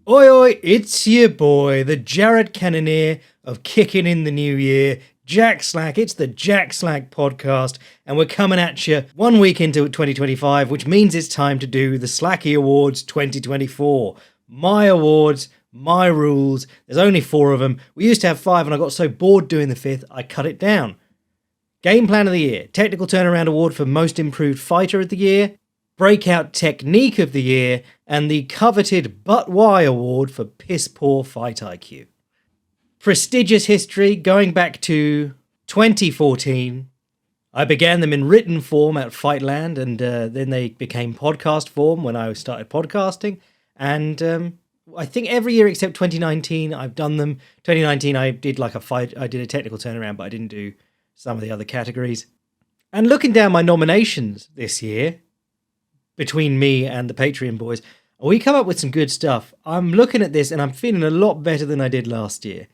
Oi, oi, it's your boy, the Jared Cannonier of Kicking in the New Year, Jack Slack. It's the Jack Slack podcast, and we're coming at you 1 week into 2025, which means it's time to do the Slacky Awards 2024. My awards, my rules. There's only 4 of them. We used to have 5, and I got so bored doing the 5th, I cut it down. Gameplan of the Year, Technical Turnaround Award for Most Improved Fighter of the Year, Breakout Technique of the Year, and the coveted But Why Award for Piss Poor Fight IQ. Prestigious history going back to 2014. I began them in written form at Fightland, and then they became podcast form when I started podcasting. And I think every year except 2019, I've done them. 2019, I did like a fight. I did a technical turnaround, but I didn't do some of the other categories. And looking down my nominations this year, between me and the Patreon boys, we come up with some good stuff. I'm looking at this and I'm feeling a lot better than I did last year,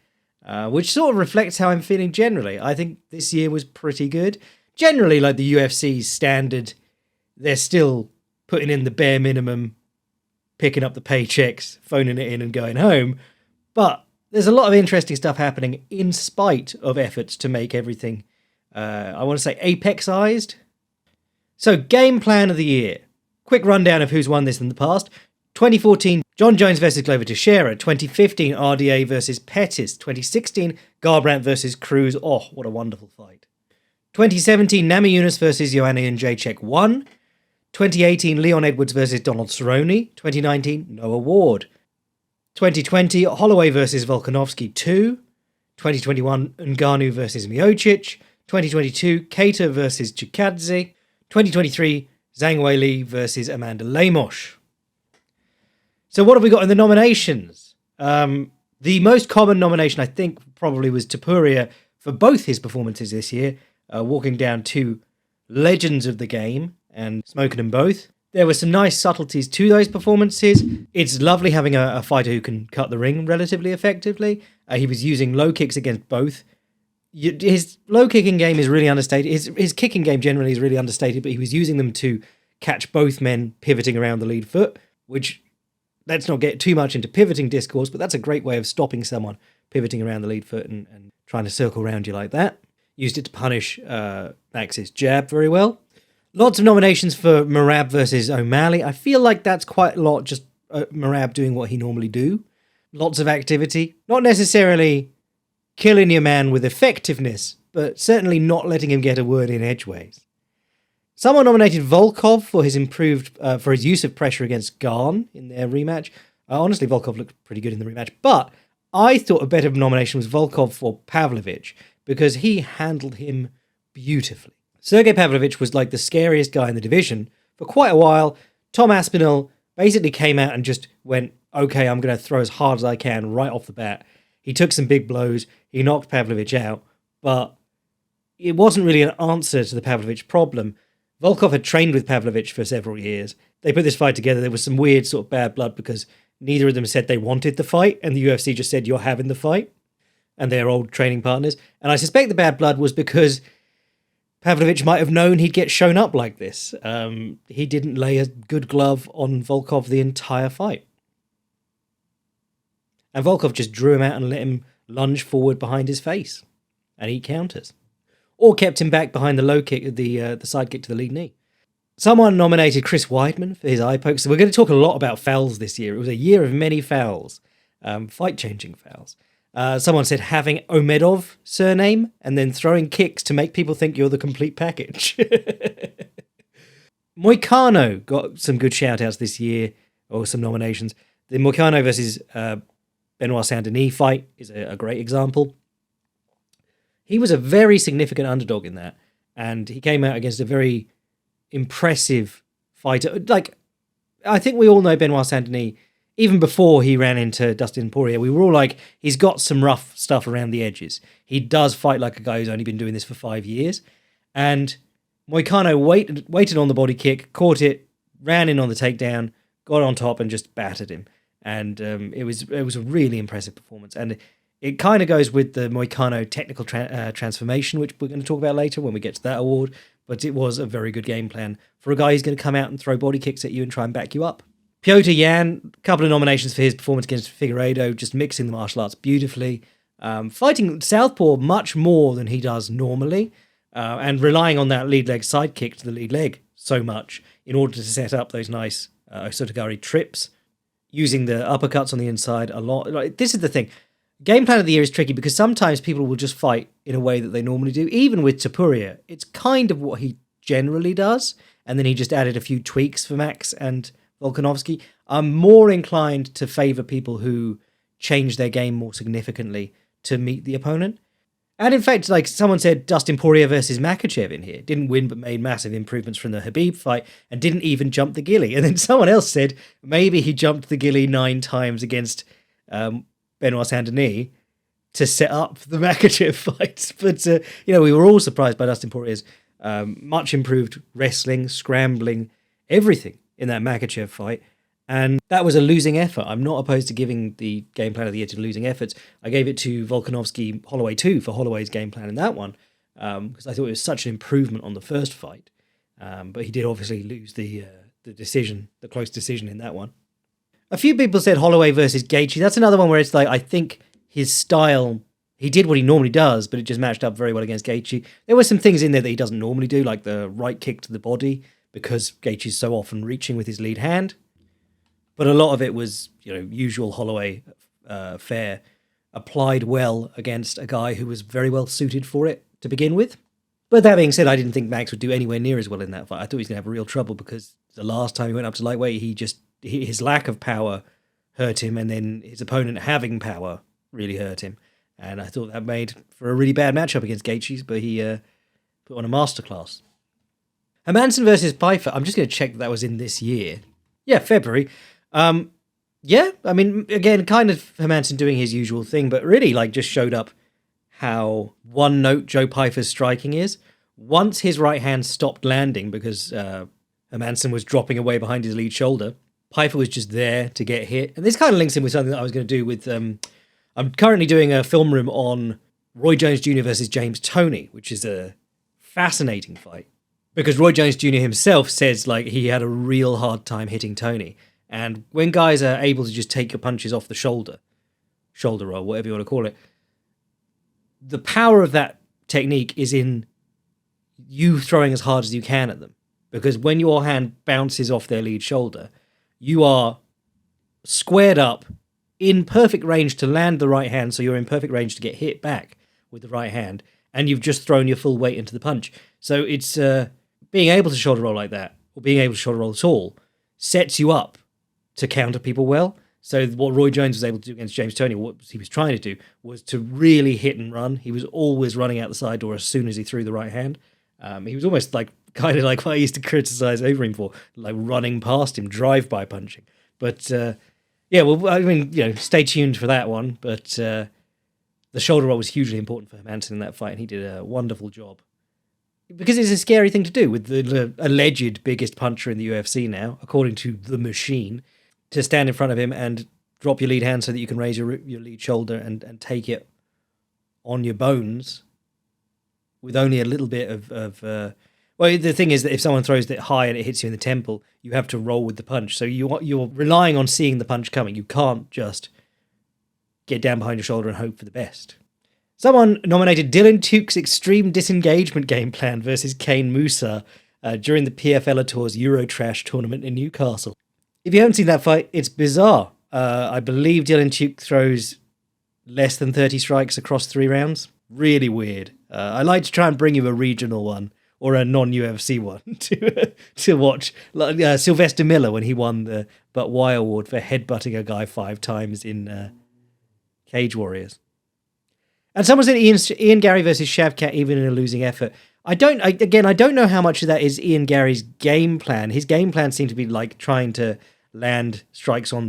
which sort of reflects how I'm feeling generally. I think this year was pretty good. Generally, like the UFC's standard, they're still putting in the bare minimum, picking up the paychecks, phoning it in and going home. But there's a lot of interesting stuff happening in spite of efforts to make everything, I want to say, apexized. So, Game Plan of the Year. Quick rundown of who's won this in the past. 2014, John Jones versus Glover Teixeira. 2015, RDA versus Pettis. 2016, Garbrandt versus Cruz. Oh, what a wonderful fight. 2017, Namajunas versus Joanna Jędrzejczyk 1. 2018, Leon Edwards versus Donald Cerrone. 2019, no award. 2020, Holloway versus Volkanovski 2. 2021, Ngannou versus Miocic. 2022, Keita versus Chikadze. 2023, Zhang Weili versus Amanda Lemos. So what have we got in the nominations? The most common nomination, I think, probably was Topuria for both his performances this year, walking down 2 legends of the game and smoking them both. There were some nice subtleties to those performances. It's lovely having a fighter who can cut the ring relatively effectively. He was using low kicks against both. His low kicking game is really understated. His kicking game generally is really understated, but he was using them to catch both men pivoting around the lead foot, which, let's not get too much into pivoting discourse, but that's a great way of stopping someone pivoting around the lead foot and trying to circle around you like that. Used it to punish Max's jab very well. Lots of nominations for Merab versus O'Malley. I feel like that's quite a lot, just Merab doing what he normally do. Lots of activity. Not necessarily killing your man with effectiveness, but certainly not letting him get a word in edgeways. Someone nominated Volkov for his for his use of pressure against Garn in their rematch. Honestly, Volkov looked pretty good in the rematch, but I thought a better nomination was Volkov for Pavlovich, because he handled him beautifully. Sergey Pavlovich was like the scariest guy in the division for quite a while. Tom Aspinall basically came out and just went, okay, I'm going to throw as hard as I can right off the bat. He took some big blows. He knocked Pavlovich out, but it wasn't really an answer to the Pavlovich problem. Volkov had trained with Pavlovich for several years. They put this fight together. There was some weird sort of bad blood because neither of them said they wanted the fight, and the UFC just said, you're having the fight. And they're old training partners. And I suspect the bad blood was because Pavlovich might have known he'd get shown up like this. He didn't lay a good glove on Volkov the entire fight. And Volkov just drew him out and let him lunge forward behind his face and eat counters. Or kept him back behind the low kick, the side kick to the lead knee. Someone nominated Chris Weidman for his eye poke. So we're going to talk a lot about fouls this year. It was a year of many fouls, fight-changing fouls. Someone said having Omedov surname and then throwing kicks to make people think you're the complete package. Moicano got some good shout-outs this year, or some nominations. The Moicano versus Benoit Saint-Denis fight is a great example. He was a very significant underdog in that, and he came out against a very impressive fighter. Like, I think we all know Benoit Saint-Denis. Even before he ran into Dustin Poirier, we were all like, he's got some rough stuff around the edges. He does fight like a guy who's only been doing this for 5 years. And Moicano waited on the body kick, caught it, ran in on the takedown, got on top and just battered him. And it was a really impressive performance. And it kind of goes with the Moicano technical transformation, which we're going to talk about later when we get to that award. But it was a very good game plan for a guy who's going to come out and throw body kicks at you and try and back you up. Piotr Jan, a couple of nominations for his performance against Figueiredo, just mixing the martial arts beautifully. Fighting southpaw much more than he does normally, and relying on that lead leg side kick to the lead leg so much in order to set up those nice Osotogari trips, using the uppercuts on the inside a lot. Like, this is the thing. Game plan of the year is tricky because sometimes people will just fight in a way that they normally do. Even with Topuria, it's kind of what he generally does, and then he just added a few tweaks for Max and Volkanovski. I'm more inclined to favour people who change their game more significantly to meet the opponent. And in fact, like someone said, Dustin Poirier versus Makhachev in here. Didn't win, but made massive improvements from the Khabib fight and didn't even jump the gilly. And then someone else said maybe he jumped the gilly 9 times against Benoit Saint-Denis to set up the Makhachev fight. But, we were all surprised by Dustin Poirier's much improved wrestling, scrambling, everything in that Makhachev fight. And that was a losing effort. I'm not opposed to giving the game plan of the year to losing efforts. I gave it to Volkanovski Holloway 2 for Holloway's game plan in that one, because I thought it was such an improvement on the first fight. But he did obviously lose the close decision in that one. A few people said Holloway versus Gaethje. That's another one where it's like, I think his style, he did what he normally does, but it just matched up very well against Gaethje. There were some things in there that he doesn't normally do, like the right kick to the body, because Gaethje's so often reaching with his lead hand. But a lot of it was, usual Holloway fare, applied well against a guy who was very well suited for it to begin with. But that being said, I didn't think Max would do anywhere near as well in that fight. I thought he was going to have real trouble because the last time he went up to lightweight, his lack of power hurt him, and then his opponent having power really hurt him. And I thought that made for a really bad matchup against Gaethje, but he put on a masterclass. Hermansson versus Pfeiffer, I'm just going to check that was in this year. Yeah, February. Again, kind of Hermansson doing his usual thing, but really just showed up how one note Joe Pfeiffer's striking is. Once his right hand stopped landing because Hermansson was dropping away behind his lead shoulder, Pfeiffer was just there to get hit. And this kind of links in with something that I was going to do with... I'm currently doing a film room on Roy Jones Jr. versus James Toney, which is a fascinating fight. Because Roy Jones Jr. himself says he had a real hard time hitting Toney. And when guys are able to just take your punches off the shoulder roll, whatever you want to call it, the power of that technique is in you throwing as hard as you can at them. Because when your hand bounces off their lead shoulder, you are squared up in perfect range to land the right hand, so you're in perfect range to get hit back with the right hand, and you've just thrown your full weight into the punch. So it's being able to shoulder roll like that, or being able to shoulder roll at all, sets you up to counter people well. So what Roy Jones was able to do against James Toney, what he was trying to do, was to really hit and run. He was always running out the side door as soon as he threw the right hand. He was almost kind of like what I used to criticize Overeem for, running past him, drive-by punching. But stay tuned for that one. But the shoulder roll was hugely important for Hermansson in that fight, and he did a wonderful job. Because it's a scary thing to do with the alleged biggest puncher in the UFC now, according to The Machine, to stand in front of him and drop your lead hand so that you can raise your lead shoulder and take it on your bones with only a little bit of the thing is that if someone throws it high and it hits you in the temple, you have to roll with the punch. So you're relying on seeing the punch coming. You can't just get down behind your shoulder and hope for the best. Someone nominated Dylan Tuke's extreme disengagement game plan versus Kane Musa during the PFL Tour's Eurotrash tournament in Newcastle. If you haven't seen that fight, it's bizarre. I believe Dylan Tuke throws less than 30 strikes across 3 rounds. Really weird. I like to try and bring you a regional one or a non-UFC one to watch. Sylvester Miller when he won the But Why Award for headbutting a guy 5 times in Cage Warriors. And someone said Ian Gary versus Shavkat even in a losing effort. I don't know how much of that is Ian Gary's game plan. His game plan seemed to be trying to land strikes on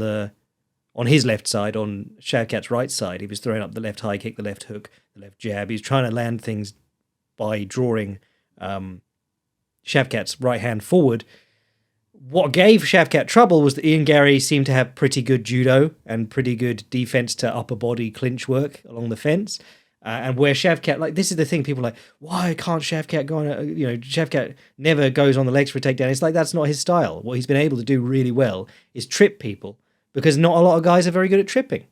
his left side, on Shavkat's right side. He was throwing up the left high kick, the left hook, the left jab. He was trying to land things by drawing Shavkat's right hand forward. What gave Shavkat trouble was that Ian Gary seemed to have pretty good judo and pretty good defense to upper body clinch work along the fence. And where Shavkat, like, this is the thing, people are like, why can't Shavkat go on, Shavkat never goes on the legs for a takedown. It's like, that's not his style. What he's been able to do really well is trip people, because not a lot of guys are very good at tripping.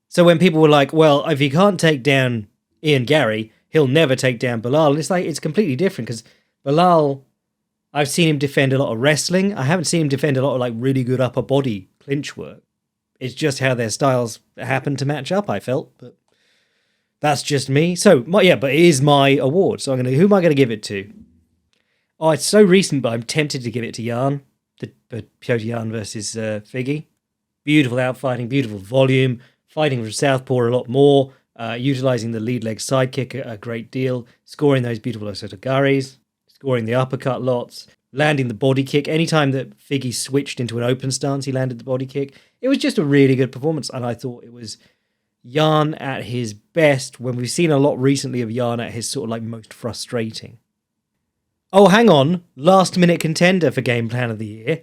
So when people were like, well, if he can't take down Ian Gary, he'll never take down Bilal. And it's like, it's completely different, because Bilal, I've seen him defend a lot of wrestling. I haven't seen him defend a lot of like really good upper body clinch work. It's just how their styles happen to match up, I felt, but that's just me. So, but it is my award. So who am I going to give it to? Oh, it's so recent, but I'm tempted to give it to Jan. The Piotr Jan versus Figgy. Beautiful outfighting, beautiful volume, fighting from southpaw a lot more, utilising the lead leg sidekick a great deal, scoring those beautiful osotogaris, scoring the uppercut lots, landing the body kick. Anytime that Figgy switched into an open stance, he landed the body kick. It was just a really good performance, and I thought it was Jan at his best, when we've seen a lot recently of Jan at his sort of like most frustrating. Oh, hang on. Last minute contender for Game Plan of the Year.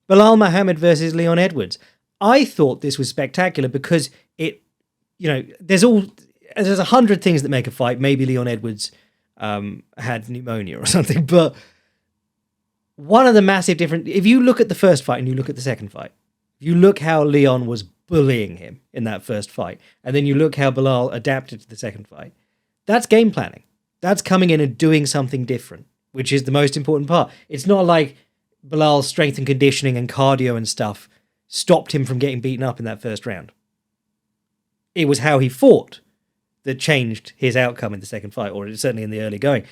Bilal Muhammad versus Leon Edwards. I thought this was spectacular because there's 100 things that make a fight. Maybe Leon Edwards had pneumonia or something, but one of the massive difference, if you look at the first fight and you look at the second fight, if you look how Leon was bullying him in that first fight, and then you look how Bilal adapted to the second fight, that's game planning. That's coming in and doing something different, which is the most important part. It's not like Bilal's strength and conditioning and cardio and stuff stopped him from getting beaten up in that first round. It was how he fought that changed his outcome in the second fight, or certainly in the early going.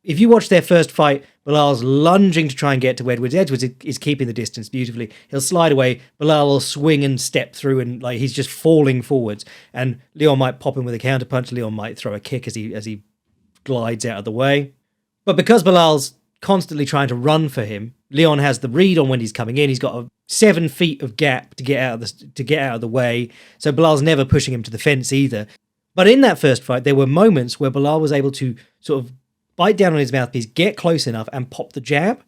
If you watch their first fight, Bilal's lunging to try and get to Edwards. Edwards is keeping the distance beautifully. He'll slide away. Bilal will swing and step through, and like he's just falling forwards. And Leon might pop him with a counterpunch. Leon might throw a kick as he glides out of the way. But because Bilal's constantly trying to run for him, Leon has the read on when he's coming in. He's got a 7 feet of gap to get out of the way. So Bilal's never pushing him to the fence either. But in that first fight, there were moments where Bilal was able to sort of bite down on his mouthpiece, get close enough, and pop the jab.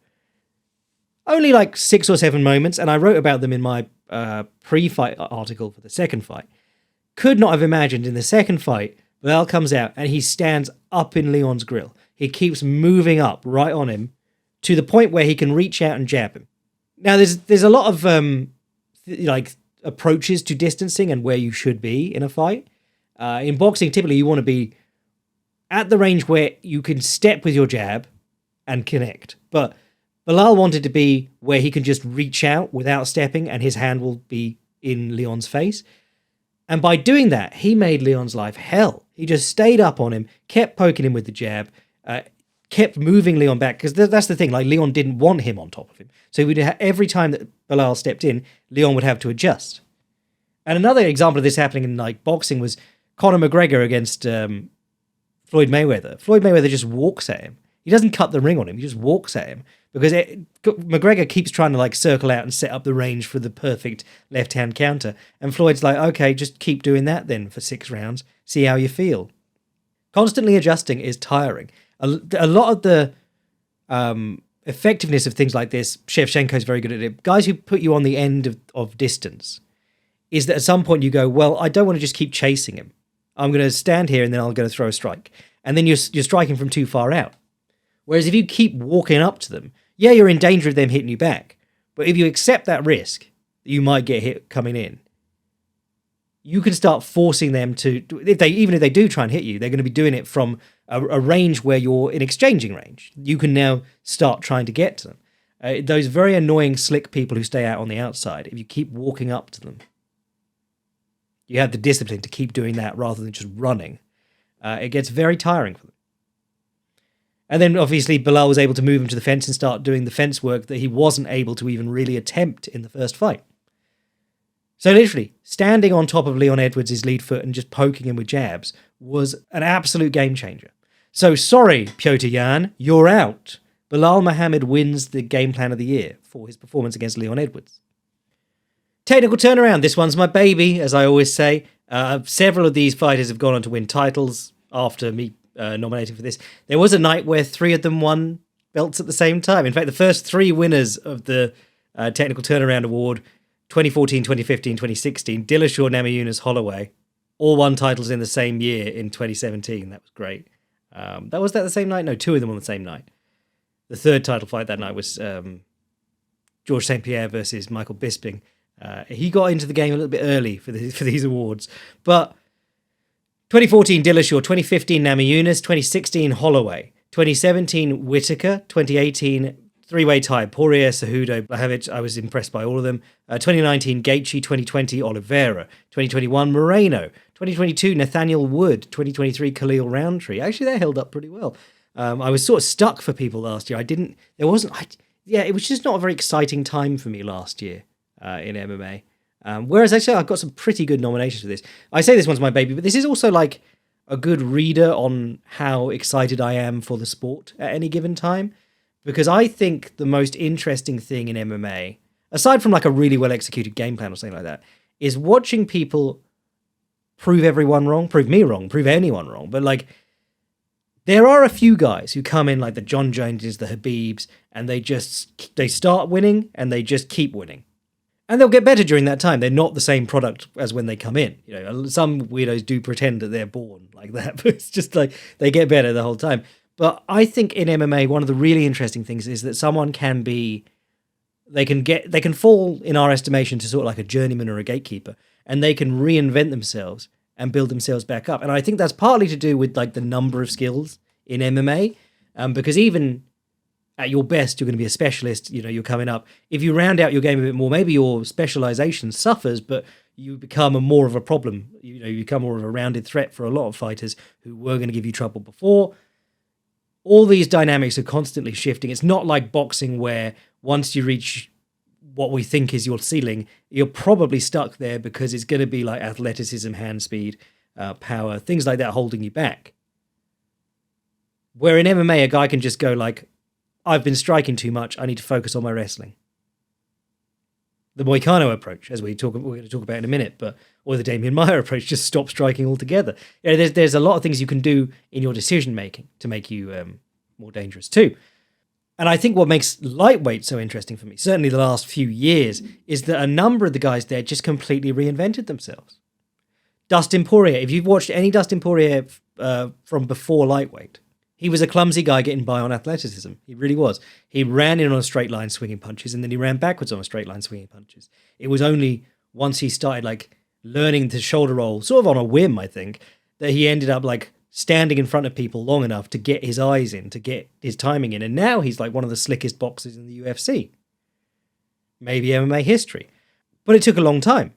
Only like 6 or 7 moments, and I wrote about them in my pre-fight article for the second fight. Could not have imagined in the second fight, Bilal comes out and he stands up in Leon's grill. He keeps moving up right on him to the point where he can reach out and jab him. Now, there's a lot of approaches to distancing and where you should be in a fight. In boxing, typically you want to be at the range where you can step with your jab and connect. But Bilal wanted to be where he can just reach out without stepping and his hand will be in Leon's face. And by doing that, he made Leon's life hell. He just stayed up on him, kept poking him with the jab, kept moving Leon back, because that's the thing, like Leon didn't want him on top of him. So every time that Bilal stepped in, Leon would have to adjust. And another example of this happening in like boxing was Conor McGregor against Floyd Mayweather. Floyd Mayweather just walks at him. He doesn't cut the ring on him. He just walks at him because McGregor keeps trying to like circle out and set up the range for the perfect left-hand counter. And Floyd's like, okay, just keep doing that then for 6 rounds. See how you feel. Constantly adjusting is tiring. A lot of the effectiveness of things like this, Shevchenko is very good at it. Guys who put you on the end of distance is that at some point you go, well, I don't want to just keep chasing him. I'm going to stand here and then I'm going to throw a strike. And then you're striking from too far out. Whereas if you keep walking up to them, yeah, you're in danger of them hitting you back. But if you accept that risk, that you might get hit coming in, you can start forcing them to, even if they do try and hit you, they're going to be doing it from a range where you're in exchanging range. You can now start trying to get to them. Those very annoying, slick people who stay out on the outside, if you keep walking up to them, you have the discipline to keep doing that rather than just running. It gets very tiring for them. And then obviously Bilal was able to move him to the fence and start doing the fence work that he wasn't able to even really attempt in the first fight. So literally, standing on top of Leon Edwards' lead foot and just poking him with jabs was an absolute game changer. So sorry, Piotr Jan, you're out. Bilal Muhammad wins the Game Plan of the Year for his performance against Leon Edwards. Technical turnaround. This one's my baby, as I always say. Several of these fighters have gone on to win titles after me nominating for this. There was a night where 3 of them won belts at the same time. In fact, the first 3 winners of the Technical Turnaround Award, 2014, 2015, 2016, Dillashaw, Namajunas, Holloway, all won titles in the same year in 2017. That was great. Was that the same night? No, two of them on the same night. The third title fight that night was Georges St. Pierre versus Michael Bisping. He got into the game a little bit early for these awards. But 2014, Dillashaw. 2015, Namajunas. 2016, Holloway. 2017, Whitaker. 2018, three-way tie. Poirier, Cejudo, Blachowicz. I was impressed by all of them. 2019, Gaethje. 2020, Oliveira. 2021, Moreno. 2022, Nathaniel Wood. 2023, Khalil Roundtree. Actually, they held up pretty well. I was sort of stuck for people last year. It was just not a very exciting time for me last year in MMA. Whereas actually I've got some pretty good nominations for this. I say this one's my baby, but this is also like a good reader on how excited I am for the sport at any given time. Because I think the most interesting thing in MMA, aside from like a really well executed game plan or something like that, is watching people prove everyone wrong, prove me wrong, prove anyone wrong. But like, there are a few guys who come in like the John Joneses, the Habibs, and they start winning and they just keep winning. And they'll get better during that time. They're not the same product as when they come in. You know, some weirdos do pretend that they're born like that, but it's just like they get better the whole time. But I think in MMA, one of the really interesting things is that someone they can fall in our estimation to sort of like a journeyman or a gatekeeper, and they can reinvent themselves and build themselves back up. And I think that's partly to do with like the number of skills in MMA, because even at your best, you're going to be a specialist, you know, you're coming up. If you round out your game a bit more, maybe your specialization suffers, but you become more of a problem. You know, you become more of a rounded threat for a lot of fighters who were going to give you trouble before. All these dynamics are constantly shifting. It's not like boxing where once you reach what we think is your ceiling, you're probably stuck there because it's going to be like athleticism, hand speed, power, things like that holding you back. Where in MMA, a guy can just go like, I've been striking too much, I need to focus on my wrestling. The Moicano approach, as we're going to talk about in a minute, or the Damian Maia approach, just stop striking altogether. You know, there's a lot of things you can do in your decision making to make you more dangerous too. And I think what makes lightweight so interesting for me, certainly the last few years, is that a number of the guys there just completely reinvented themselves. Dustin Poirier, if you've watched any Dustin Poirier from before lightweight, he was a clumsy guy getting by on athleticism. He really was. He ran in on a straight line swinging punches, and then he ran backwards on a straight line swinging punches. It was only once he started like learning to shoulder roll, sort of on a whim, I think, that he ended up like standing in front of people long enough to get his eyes in, to get his timing in. And now he's like one of the slickest boxers in the UFC. Maybe MMA history. But it took a long time.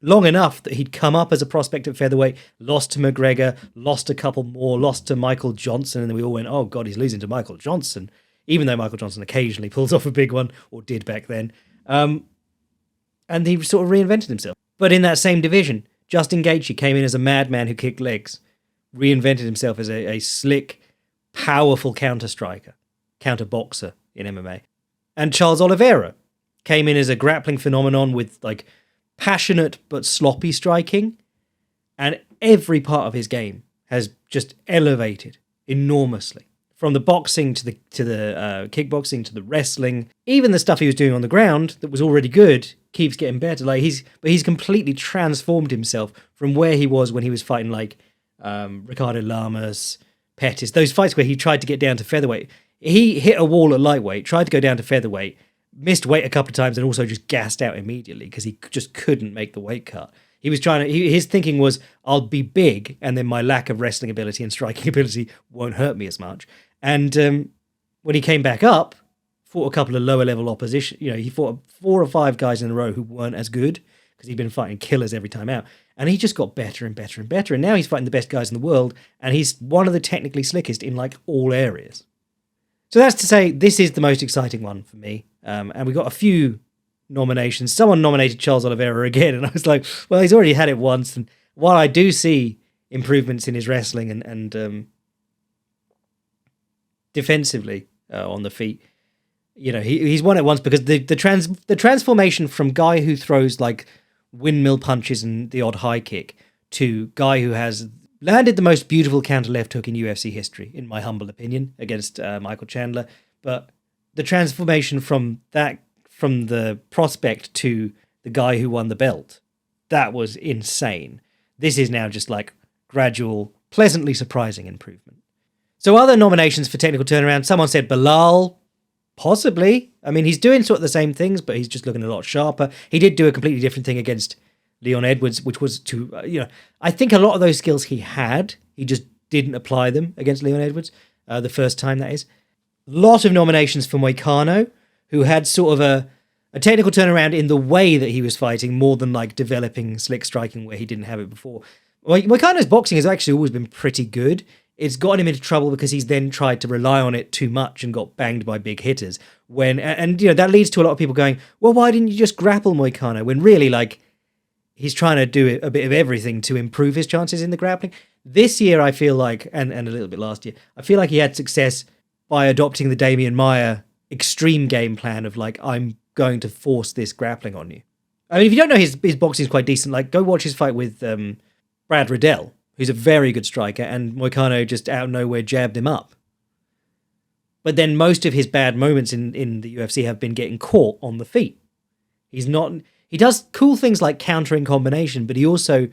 Long enough that he'd come up as a prospect at featherweight, lost to McGregor, lost a couple more, lost to Michael Johnson, and then we all went, oh God, he's losing to Michael Johnson, even though Michael Johnson occasionally pulls off a big one, or did back then. And he sort of reinvented himself. But in that same division, Justin Gaethje came in as a madman who kicked legs, reinvented himself as a slick, powerful counter-striker, counter-boxer in MMA. And Charles Oliveira came in as a grappling phenomenon with like passionate but sloppy striking, and every part of his game has just elevated enormously, from the boxing to the kickboxing to the wrestling. Even the stuff he was doing on the ground that was already good keeps getting better. Like he's completely transformed himself from where he was when he was fighting like Ricardo Lamas, Pettis, those fights where he tried to get down to featherweight. He hit a wall at lightweight, tried to go down to featherweight, missed weight a couple of times, and also just gassed out immediately because he just couldn't make the weight cut. He was his thinking was, I'll be big, and then my lack of wrestling ability and striking ability won't hurt me as much. And when he came back up, fought a couple of lower level opposition. You know, he fought 4 or 5 guys in a row who weren't as good because he'd been fighting killers every time out. And he just got better and better and better. And now he's fighting the best guys in the world, and he's one of the technically slickest in like all areas. So that's to say, this is the most exciting one for me. And we got a few nominations. Someone nominated Charles Oliveira again, and I was like, well, he's already had it once. And while I do see improvements in his wrestling and defensively on the feet, you know, he's won it once because the transformation from guy who throws like windmill punches and the odd high kick to guy who has landed the most beautiful counter left hook in UFC history, in my humble opinion, against Michael Chandler. But the transformation from the prospect to the guy who won the belt, that was insane. This is now just like gradual, pleasantly surprising improvement. So other nominations for technical turnaround, someone said Bilal, possibly. I mean, he's doing sort of the same things, but he's just looking a lot sharper. He did do a completely different thing against Leon Edwards, which was to, I think a lot of those skills he had, he just didn't apply them against Leon Edwards, the first time, that is. Lot of nominations for Moicano, who had sort of a technical turnaround in the way that he was fighting, more than like developing slick striking where he didn't have it before. Moicano's boxing has actually always been pretty good. It's gotten him into trouble because he's then tried to rely on it too much and got banged by big hitters. That leads to a lot of people going, well, why didn't you just grapple Moicano? When really, like, he's trying to do a bit of everything to improve his chances in the grappling. This year, I feel like, and a little bit last year, I feel like he had success by adopting the Damian Maia extreme game plan of like, I'm going to force this grappling on you. I mean, if you don't know, his boxing is quite decent. Like, go watch his fight with Brad Riddell, who's a very good striker, and Moicano just out of nowhere jabbed him up. But then most of his bad moments in the UFC have been getting caught on the feet. He does cool things like countering combination, but he also,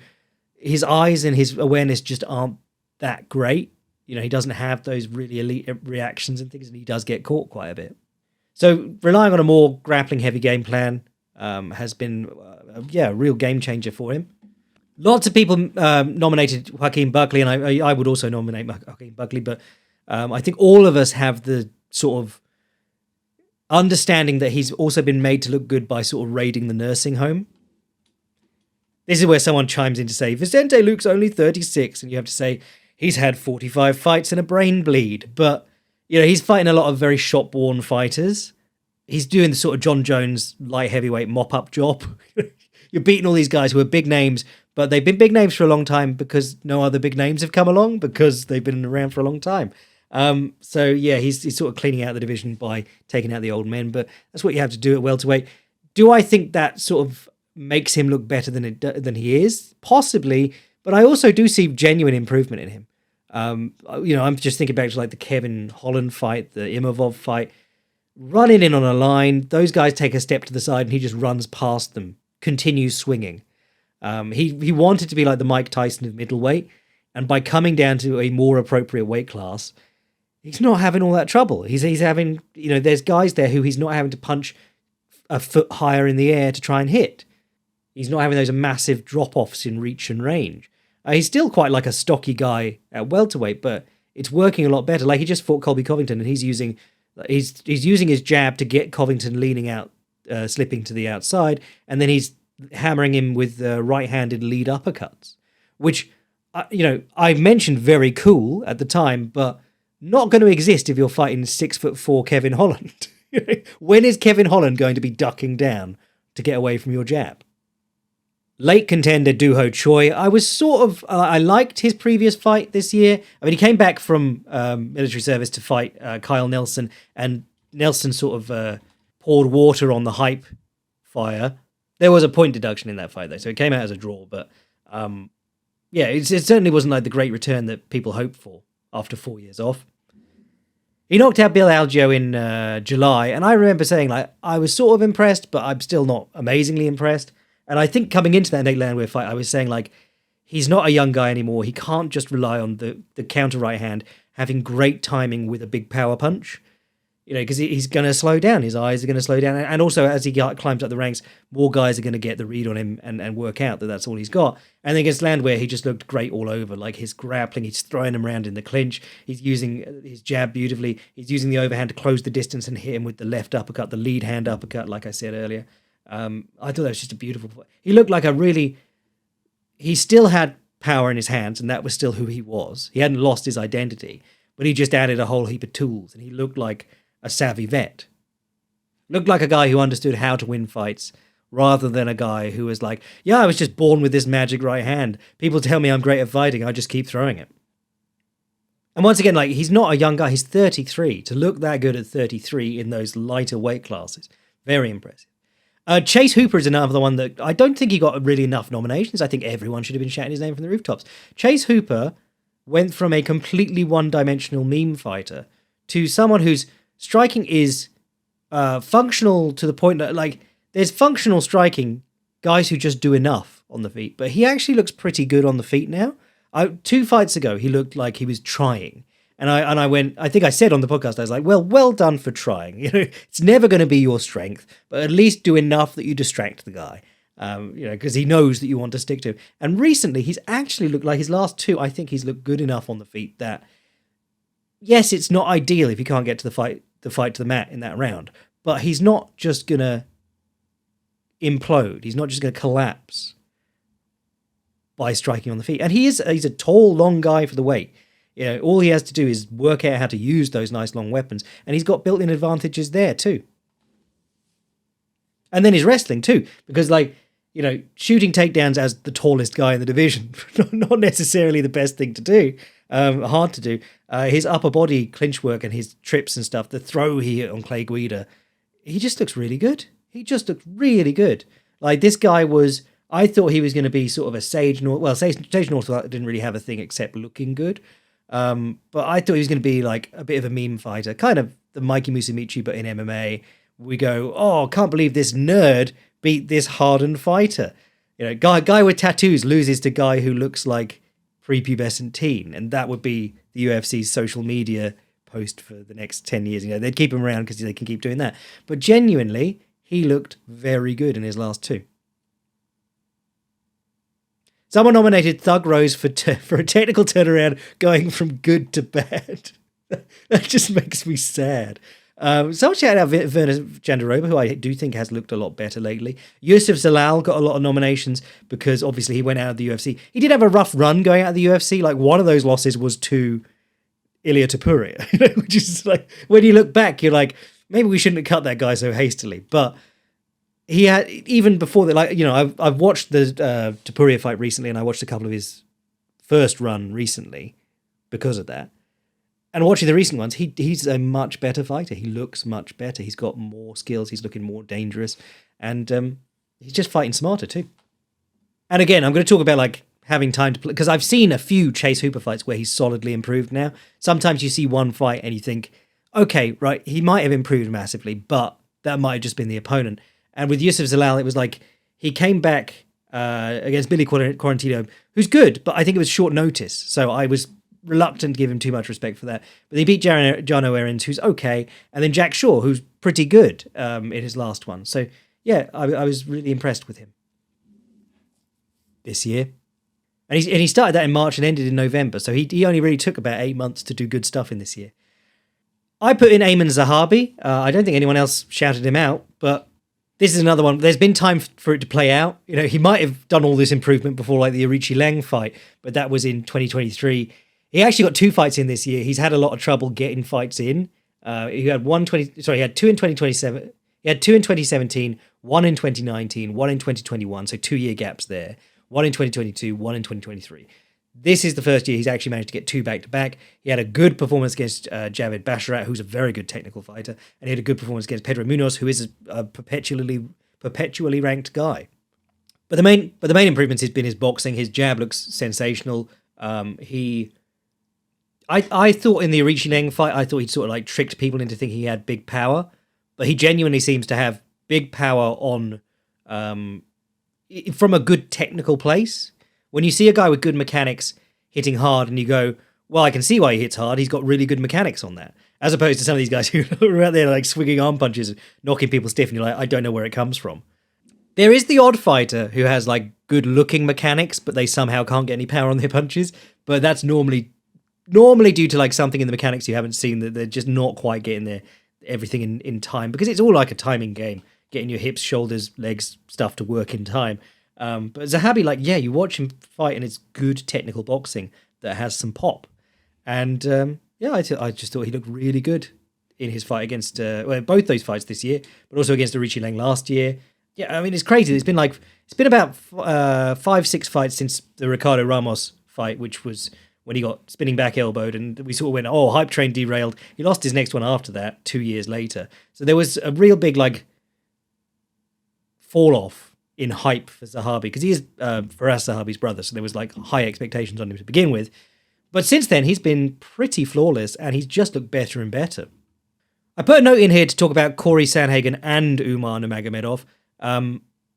his eyes and his awareness just aren't that great. He doesn't have those really elite reactions and things, and he does get caught quite a bit. So relying on a more grappling heavy game plan has been, a real game changer for him. Lots of people nominated Joaquin Buckley, and I would also nominate Joaquin Buckley, but I think all of us have the sort of understanding that he's also been made to look good by sort of raiding the nursing home. This is where someone chimes in to say, Vicente Luque's only 36, and you have to say, he's had 45 fights and a brain bleed, but he's fighting a lot of very shop-worn fighters. He's doing the sort of John Jones light heavyweight mop-up job. You're beating all these guys who are big names, but they've been big names for a long time because no other big names have come along because they've been around for a long time. He's sort of cleaning out the division by taking out the old men, but that's what you have to do at welterweight. Do I think that sort of makes him look better than he is? Possibly, but I also do see genuine improvement in him. I'm just thinking back to like the Kevin Holland fight, the Imavov fight, running in on a line. Those guys take a step to the side and he just runs past them, continues swinging. He wanted to be like the Mike Tyson of middleweight, and by coming down to a more appropriate weight class, he's not having all that trouble. He's having, there's guys there who he's not having to punch a foot higher in the air to try and hit. He's not having those massive drop-offs in reach and range. He's still quite like a stocky guy at welterweight, but it's working a lot better. Like, he just fought Colby Covington, and he's using his jab to get Covington leaning out, slipping to the outside, and then he's hammering him with right-handed lead uppercuts, which, I mentioned very cool at the time, but not going to exist if you're fighting 6'4" Kevin Holland. When is Kevin Holland going to be ducking down to get away from your jab? Late contender Doo-Ho Choi. I was sort of, I liked his previous fight this year. I mean, he came back from military service to fight Kyle Nelson, and Nelson sort of poured water on the hype fire. There was a point deduction in that fight, though, so it came out as a draw. But it certainly wasn't like the great return that people hoped for after 4 years off. He knocked out Bill Algeo in July, and I remember saying, like, I was sort of impressed, but I'm still not amazingly impressed. And I think coming into that Nate Landwehr fight, I was saying, like, he's not a young guy anymore. He can't just rely on the counter right hand having great timing with a big power punch, because he's going to slow down. His eyes are going to slow down. And also, as he climbs up the ranks, more guys are going to get the read on him and work out that that's all he's got. And then against Landwehr, he just looked great all over. Like, his grappling, he's throwing him around in the clinch. He's using his jab beautifully. He's using the overhand to close the distance and hit him with the left uppercut, the lead hand uppercut, like I said earlier. I thought that was just a beautiful fight. He looked like he still had power in his hands, and that was still who he was. He hadn't lost his identity, but he just added a whole heap of tools, and he looked like a savvy vet. Looked like a guy who understood how to win fights, rather than a guy who was like, yeah, I was just born with this magic right hand. People tell me I'm great at fighting, I just keep throwing it. And once again, like, he's not a young guy, he's 33. To look that good at 33 in those lighter weight classes, very impressive. Chase Hooper is another one that I don't think he got really enough nominations. I think everyone should have been shouting his name from the rooftops. Chase Hooper went from a completely one-dimensional meme fighter to someone whose striking is functional to the point that, like, there's functional striking guys who just do enough on the feet. But he actually looks pretty good on the feet now. 2 fights ago, he looked like he was trying. And I went, I think I said on the podcast, I was like, well done for trying. It's never going to be your strength, but at least do enough that you distract the guy. Because he knows that you want to stick to him. And recently, he's actually looked like his last 2, I think he's looked good enough on the feet that, yes, it's not ideal if you can't get to the fight to the mat in that round, but he's not just going to implode. He's not just going to collapse by striking on the feet. And he's a tall, long guy for the weight. All he has to do is work out how to use those nice long weapons, and he's got built-in advantages there too. And then his wrestling too, because shooting takedowns as the tallest guy in the division, not necessarily the best thing to do, hard to do. His upper body clinch work and his trips and stuff, the throw he hit on Clay Guida, he just looks really good. He just looked really good. Like, this guy was, I thought he was going to be sort of a Sage North. Well, Sage North didn't really have a thing except looking good. But I thought he was going to be like a bit of a meme fighter, kind of the Mikey Musumeci, but in MMA. We go, oh, can't believe this nerd beat this hardened fighter. Guy with tattoos loses to guy who looks like prepubescent teen, and that would be the UFC's social media post for the next 10 years. They'd keep him around because they can keep doing that. But genuinely, he looked very good in his last 2. Someone nominated Thug Rose for a technical turnaround going from good to bad. That just makes me sad. Someone shout out Werner Jandiroba, who I do think has looked a lot better lately. Yusuf Zalal got a lot of nominations because obviously he went out of the UFC. He did have a rough run going out of the UFC. Like, one of those losses was to Ilia Topuria, which is like, when you look back, you're like, maybe we shouldn't have cut that guy so hastily. But he had, even before that, I've watched the Topuria fight recently, and I watched a couple of his first run recently because of that. And watching the recent ones, he's a much better fighter. He looks much better. He's got more skills. He's looking more dangerous. And he's just fighting smarter too. And again, I'm going to talk about having time to play, because I've seen a few Chase Hooper fights where he's solidly improved now. Sometimes you see one fight and you think, okay, right, he might have improved massively, but that might have just been the opponent. And with Yusuf Zalal, it was like he came back against Billy Quarantino, who's good, but I think it was short notice. So I was reluctant to give him too much respect for that. But they beat Jono Aarons, who's okay, and then Jack Shaw, who's pretty good in his last one. So yeah, I was really impressed with him this year. And he started that in March and ended in November, so he only really took about 8 months to do good stuff in this year. I put in Ayman Zahabi. I don't think anyone else shouted him out, but this is another one. There's been time for it to play out. He might have done all this improvement before the Arichi Leng fight, but that was in 2023. He actually got 2 fights in this year. He's had a lot of trouble getting fights in. He had 2 in 2027. He had 2 in 2017, 1 in 2019, 1 in 2021. So 2-year gaps there. 1 in 2022, 1 in 2023. This is the first year he's actually managed to get 2 back-to-back. He had a good performance against Javed Basharat, who's a very good technical fighter, and he had a good performance against Pedro Munoz, who is a perpetually ranked guy. But the main improvements has been his boxing. His jab looks sensational. I thought in the Arichi Leng fight, I thought he'd sort of tricked people into thinking he had big power, but he genuinely seems to have big power on from a good technical place. When you see a guy with good mechanics hitting hard and you go, well, I can see why he hits hard. He's got really good mechanics on that. As opposed to some of these guys who are out there swinging arm punches, knocking people stiff, and you're like, I don't know where it comes from. There is the odd fighter who has good looking mechanics, but they somehow can't get any power on their punches. But that's normally due to something in the mechanics you haven't seen, that they're just not quite getting everything in time, because it's all like a timing game, getting your hips, shoulders, legs, stuff to work in time. But Zahabi, you watch him fight and it's good technical boxing that has some pop. And I just thought he looked really good in his fight against, both those fights this year, but also against Arichi Leng last year. Yeah, I mean, it's crazy. It's been about 5-6 fights since the Ricardo Ramos fight, which was when he got spinning back elbowed, and we sort of went, oh, hype train derailed. He lost his next one after that 2 years later. So there was a real big fall off in hype for Zahabi, because he is Faraz Zahabi's brother, so there was high expectations on him to begin with. But since then, he's been pretty flawless, and he's just looked better and better. I put a note in here to talk about Corey Sandhagen and Umar Nurmagomedov.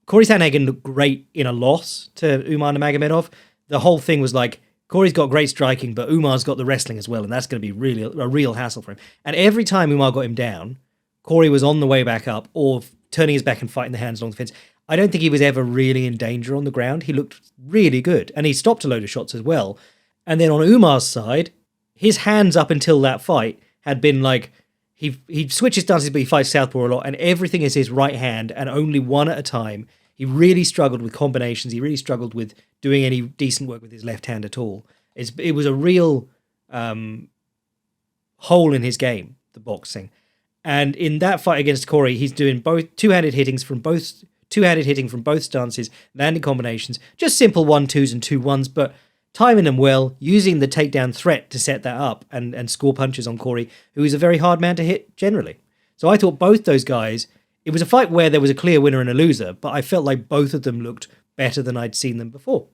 Corey Sandhagen looked great in a loss to Umar Nurmagomedov. The whole thing was like, Corey's got great striking, but Umar's got the wrestling as well, and that's going to be really a real hassle for him. And every time Umar got him down, Corey was on the way back up or turning his back and fighting the hands along the fence. I don't think he was ever really in danger on the ground. He looked really good, and he stopped a load of shots as well. And then on Umar's side, his hands up until that fight had been like, he switches stances, but he fights southpaw a lot, and everything is his right hand, and only one at a time. He really struggled with combinations. He really struggled with doing any decent work with his left hand at all. It was a real hole in his game, the boxing. And in that fight against Corey, he's doing both two-handed hitting from both stances, landing combinations, just simple 1-2s and 2-1s, but timing them well, using the takedown threat to set that up and score punches on Corey, who is a very hard man to hit generally. So I thought both those guys, it was a fight where there was a clear winner and a loser, but I felt like both of them looked better than I'd seen them before.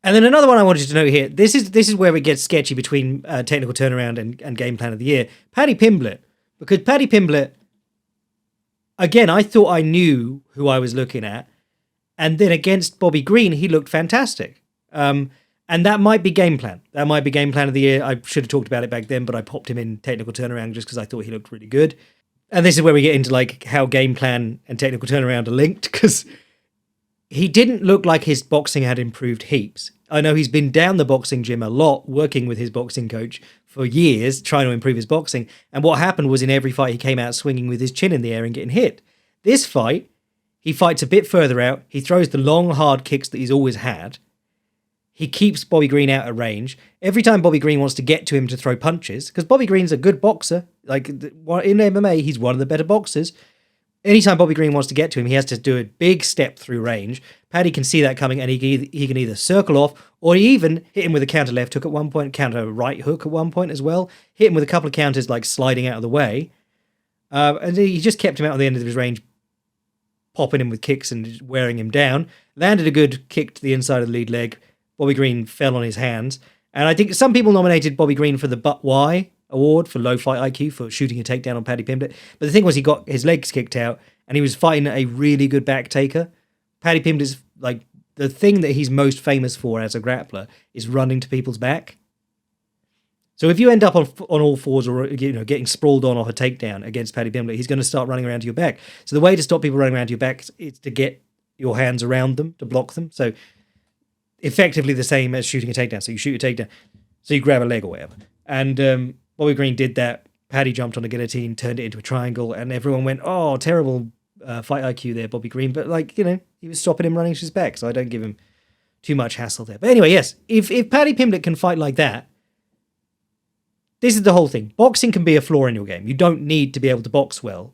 And then another one I wanted to note here, this is where it gets sketchy between technical turnaround and game plan of the year. Paddy Pimblett, because Paddy Pimblett, again, I thought I knew who I was looking at, and then against Bobby Green, he looked fantastic. And that might be game plan. That might be game plan of the year. I should have talked about it back then, but I popped him in technical turnaround just because I thought he looked really good. And this is where we get into like how game plan and technical turnaround are linked, because he didn't look like his boxing had improved heaps. I know he's been down the boxing gym a lot, working with his boxing coach for years, trying to improve his boxing. And what happened was in every fight, he came out swinging with his chin in the air and getting hit. This fight, he fights a bit further out. He throws the long, hard kicks that he's always had. He keeps Bobby Green out of range. Every time Bobby Green wants to get to him to throw punches, because Bobby Green's a good boxer. Like in MMA, he's one of the better boxers. Anytime Bobby Green wants to get to him, he has to do a big step through range. Paddy can see that coming, and he can either circle off, or he even hit him with a counter left hook at one point, counter right hook at one point as well. Hit him with a couple of counters, like sliding out of the way. And he just kept him out on the end of his range, popping him with kicks and wearing him down. Landed a good kick to the inside of the lead leg. Bobby Green fell on his hands. And I think some people nominated Bobby Green for the But Why award for low fight IQ for shooting a takedown on Paddy Pimblett. But the thing was, he got his legs kicked out and he was fighting a really good back taker. Paddy Pimblett's like the thing that he's most famous for as a grappler is running to people's back. So if you end up on all fours or getting sprawled on off a takedown against Paddy Pimblett, he's going to start running around to your back. So the way to stop people running around to your back is to get your hands around them to block them. So effectively the same as shooting a takedown. So you shoot a takedown, so you grab a leg or whatever. And Bobby Green did that. Paddy jumped on a guillotine, turned it into a triangle, and everyone went, "Oh, terrible fight IQ there, Bobby Green." But he was stopping him running to his back, so I don't give him too much hassle there. But anyway, yes, if Paddy Pimblett can fight like that, this is the whole thing. Boxing can be a flaw in your game. You don't need to be able to box well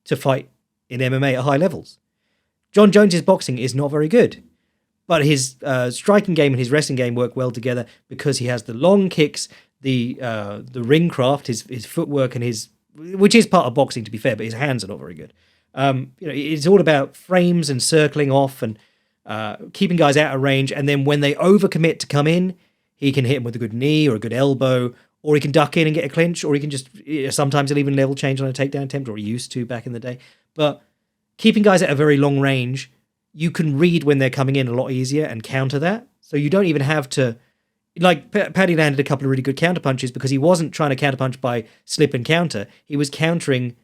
to fight in MMA at high levels. John Jones's boxing is not very good, but his striking game and his wrestling game work well together because he has the long kicks, the ring craft, his footwork, and which is part of boxing to be fair, but his hands are not very good. It's all about frames and circling off and keeping guys out of range, and then when they overcommit to come in, he can hit them with a good knee or a good elbow, or he can duck in and get a clinch, or he can just, sometimes he'll even level change on a takedown attempt, or he used to back in the day. But keeping guys at a very long range, you can read when they're coming in a lot easier and counter that. So you don't even have to, like Paddy landed a couple of really good counter punches because he wasn't trying to counter punch by slip and counter. He was countering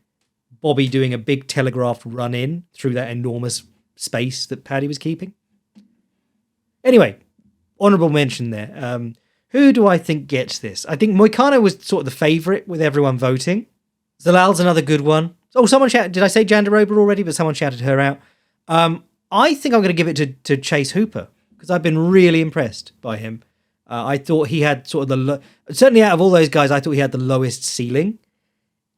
Bobby doing a big telegraphed run in through that enormous space that Paddy was keeping. Anyway, honourable mention there. Who do I think gets this? I think Moicano was sort of the favourite with everyone voting. Zalal's another good one. Oh, someone shouted, did I say Jandiroba already? But someone shouted her out. I think I'm going to give it to Chase Hooper because I've been really impressed by him. I thought he had sort of certainly out of all those guys, I thought he had the lowest ceiling.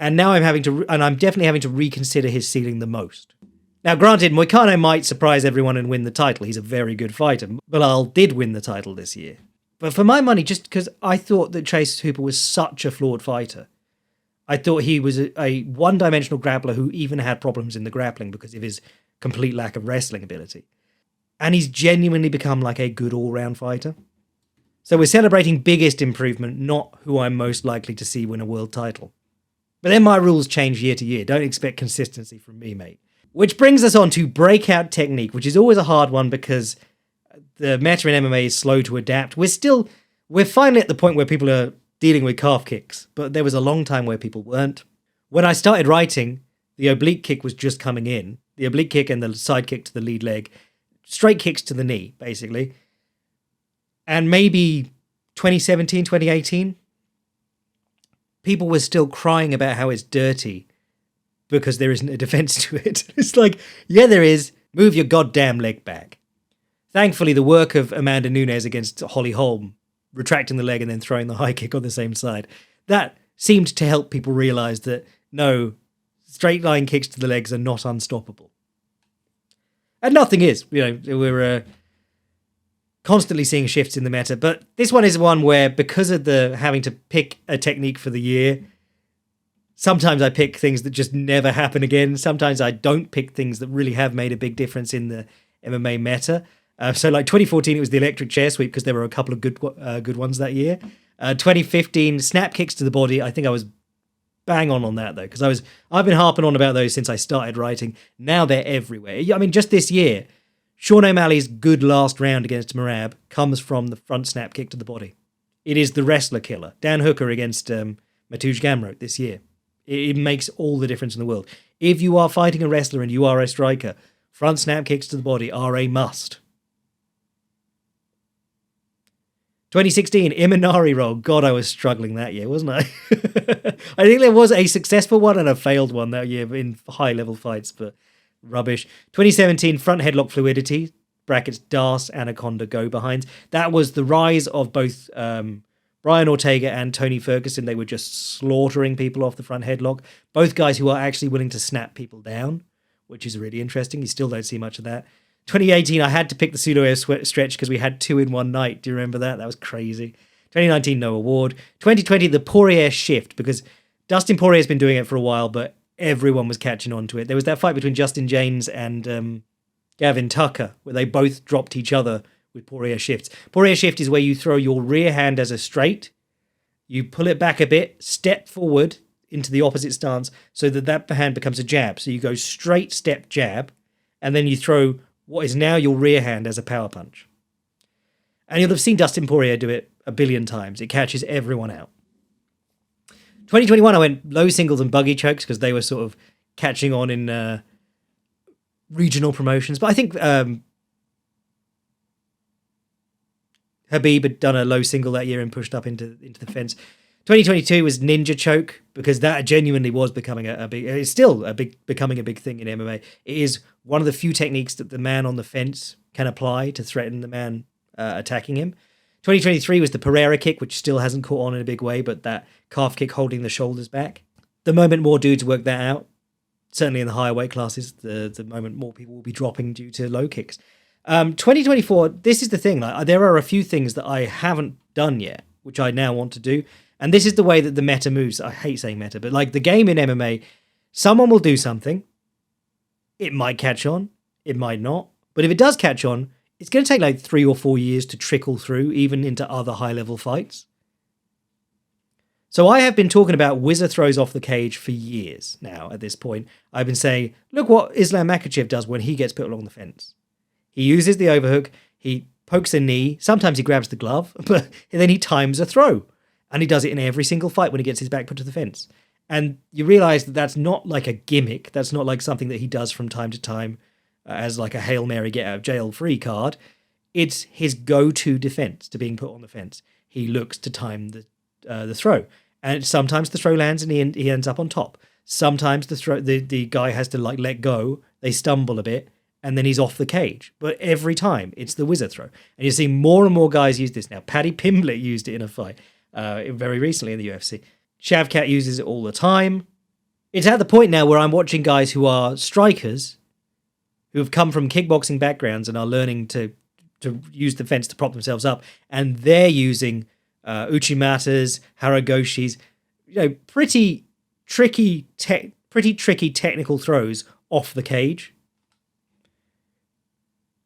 And now I'm definitely having to reconsider his ceiling the most. Now, granted, Moicano might surprise everyone and win the title. He's a very good fighter. Bilal did win the title this year. But for my money, just because I thought that Chase Hooper was such a flawed fighter, I thought he was a one-dimensional grappler who even had problems in the grappling because of his complete lack of wrestling ability. And he's genuinely become like a good all-round fighter. So we're celebrating biggest improvement, not who I'm most likely to see win a world title. But then my rules change year to year. Don't expect consistency from me, mate. Which brings us on to breakout technique, which is always a hard one because the meta in MMA is slow to adapt. We're finally at the point where people are dealing with calf kicks, but there was a long time where people weren't. When I started writing, the oblique kick was just coming in. The oblique kick and the side kick to the lead leg. Straight kicks to the knee, basically. And maybe 2017, 2018, people were still crying about how it's dirty because there isn't a defense to it. It's like, yeah, there is. Move your goddamn leg back. Thankfully, the work of Amanda Nunes against Holly Holm, retracting the leg and then throwing the high kick on the same side, that seemed to help people realize that, no, straight line kicks to the legs are not unstoppable. And nothing is. We're constantly seeing shifts in the meta, but this one is one where, because of the having to pick a technique for the year, sometimes I pick things that just never happen again. Sometimes I don't pick things that really have made a big difference in the MMA meta. So like 2014, it was the electric chair sweep because there were a couple of good ones that year. 2015, snap kicks to the body. I think I was bang on that though, because I've been harping on about those since I started writing. Now they're everywhere. I mean, just this year, Sean O'Malley's good last round against Merab comes from the front snap kick to the body. It is the wrestler killer. Dan Hooker against Mateusz Gamrot this year. It makes all the difference in the world. If you are fighting a wrestler and you are a striker, front snap kicks to the body are a must. 2016, Imanari roll. God, I was struggling that year, wasn't I? I think there was a successful one and a failed one that year in high-level fights, but rubbish. 2017, front headlock fluidity, brackets Das, Anaconda, go behinds. That was the rise of both Brian Ortega and Tony Ferguson. They were just slaughtering people off the front headlock. Both guys who are actually willing to snap people down, which is really interesting. You still don't see much of that. 2018, I had to pick the pseudo stretch because we had 2 in one night. Do you remember that? That was crazy. 2019, no award. 2020, the Poirier shift, because Dustin Poirier's been doing it for a while, but everyone was catching on to it. There was that fight between Justin James and Gavin Tucker, where they both dropped each other with Poirier shifts. Poirier shift is where you throw your rear hand as a straight, you pull it back a bit, step forward into the opposite stance so that hand becomes a jab. So you go straight step jab, and then you throw what is now your rear hand as a power punch. And you'll have seen Dustin Poirier do it a billion times. It catches everyone out. 2021, I went low singles and buggy chokes because they were sort of catching on in regional promotions. But I think Habib had done a low single that year and pushed up into the fence. 2022 was ninja choke because that genuinely was becoming it's still becoming a big thing in MMA. It is one of the few techniques that the man on the fence can apply to threaten the man attacking him. 2023 was the Pereira kick, which still hasn't caught on in a big way, but that calf kick holding the shoulders back. The moment more dudes work that out, certainly in the higher weight classes, the moment more people will be dropping due to low kicks. 2024, this is the thing. Like, there are a few things that I haven't done yet, which I now want to do. And this is the way that the meta moves. I hate saying meta, but like the game in MMA, someone will do something. It might catch on. It might not. But if it does catch on, it's going to take like 3 or 4 years to trickle through, even into other high-level fights. So I have been talking about whizzer throws off the cage for years now at this point. I've been saying, look what Islam Makhachev does when he gets put along the fence. He uses the overhook. He pokes a knee. Sometimes he grabs the glove, but then he times a throw. And he does it in every single fight when he gets his back put to the fence. And you realize that that's not like a gimmick. That's not like something that he does from time to time as like a Hail Mary get out of jail free card. It's his go-to defense to being put on the fence. He looks to time the throw. And sometimes the throw lands and he ends up on top. Sometimes the guy has to like let go. They stumble a bit and then he's off the cage. But every time it's the whizzer throw. And you see more and more guys use this now. Paddy Pimblett used it in a fight. Very recently in the UFC. Shavkat uses it all the time. It's at the point now where I'm watching guys who are strikers, who have come from kickboxing backgrounds and are learning to use the fence to prop themselves up, and they're using uchimatas, haragoshis, pretty tricky technical throws off the cage.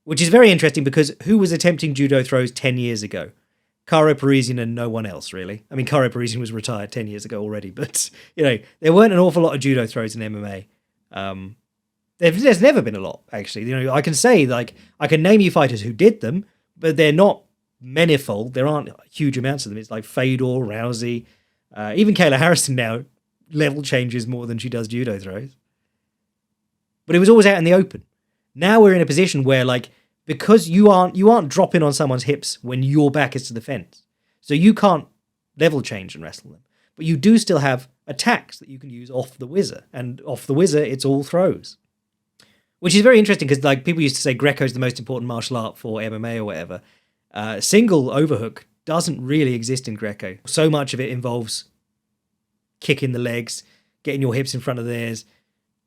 Which is very interesting because who was attempting judo throws 10 years ago? Caro Parisian and no one else, really. I mean, Caro Parisian was retired 10 years ago already, but, there weren't an awful lot of judo throws in MMA. There's never been a lot, actually. You know, I can say, like, I can name you fighters who did them, but they're not manifold. There aren't huge amounts of them. It's like Fedor, Rousey, even Kayla Harrison now level changes more than she does judo throws. But it was always out in the open. Now we're in a position where, like, because you aren't dropping on someone's hips when your back is to the fence, so you can't level change and wrestle them. But you do still have attacks that you can use off the whizzer, and off the whizzer, it's all throws. Which is very interesting because, like, people used to say Greco is the most important martial art for MMA or whatever. Single overhook doesn't really exist in Greco. So much of it involves kicking the legs, getting your hips in front of theirs,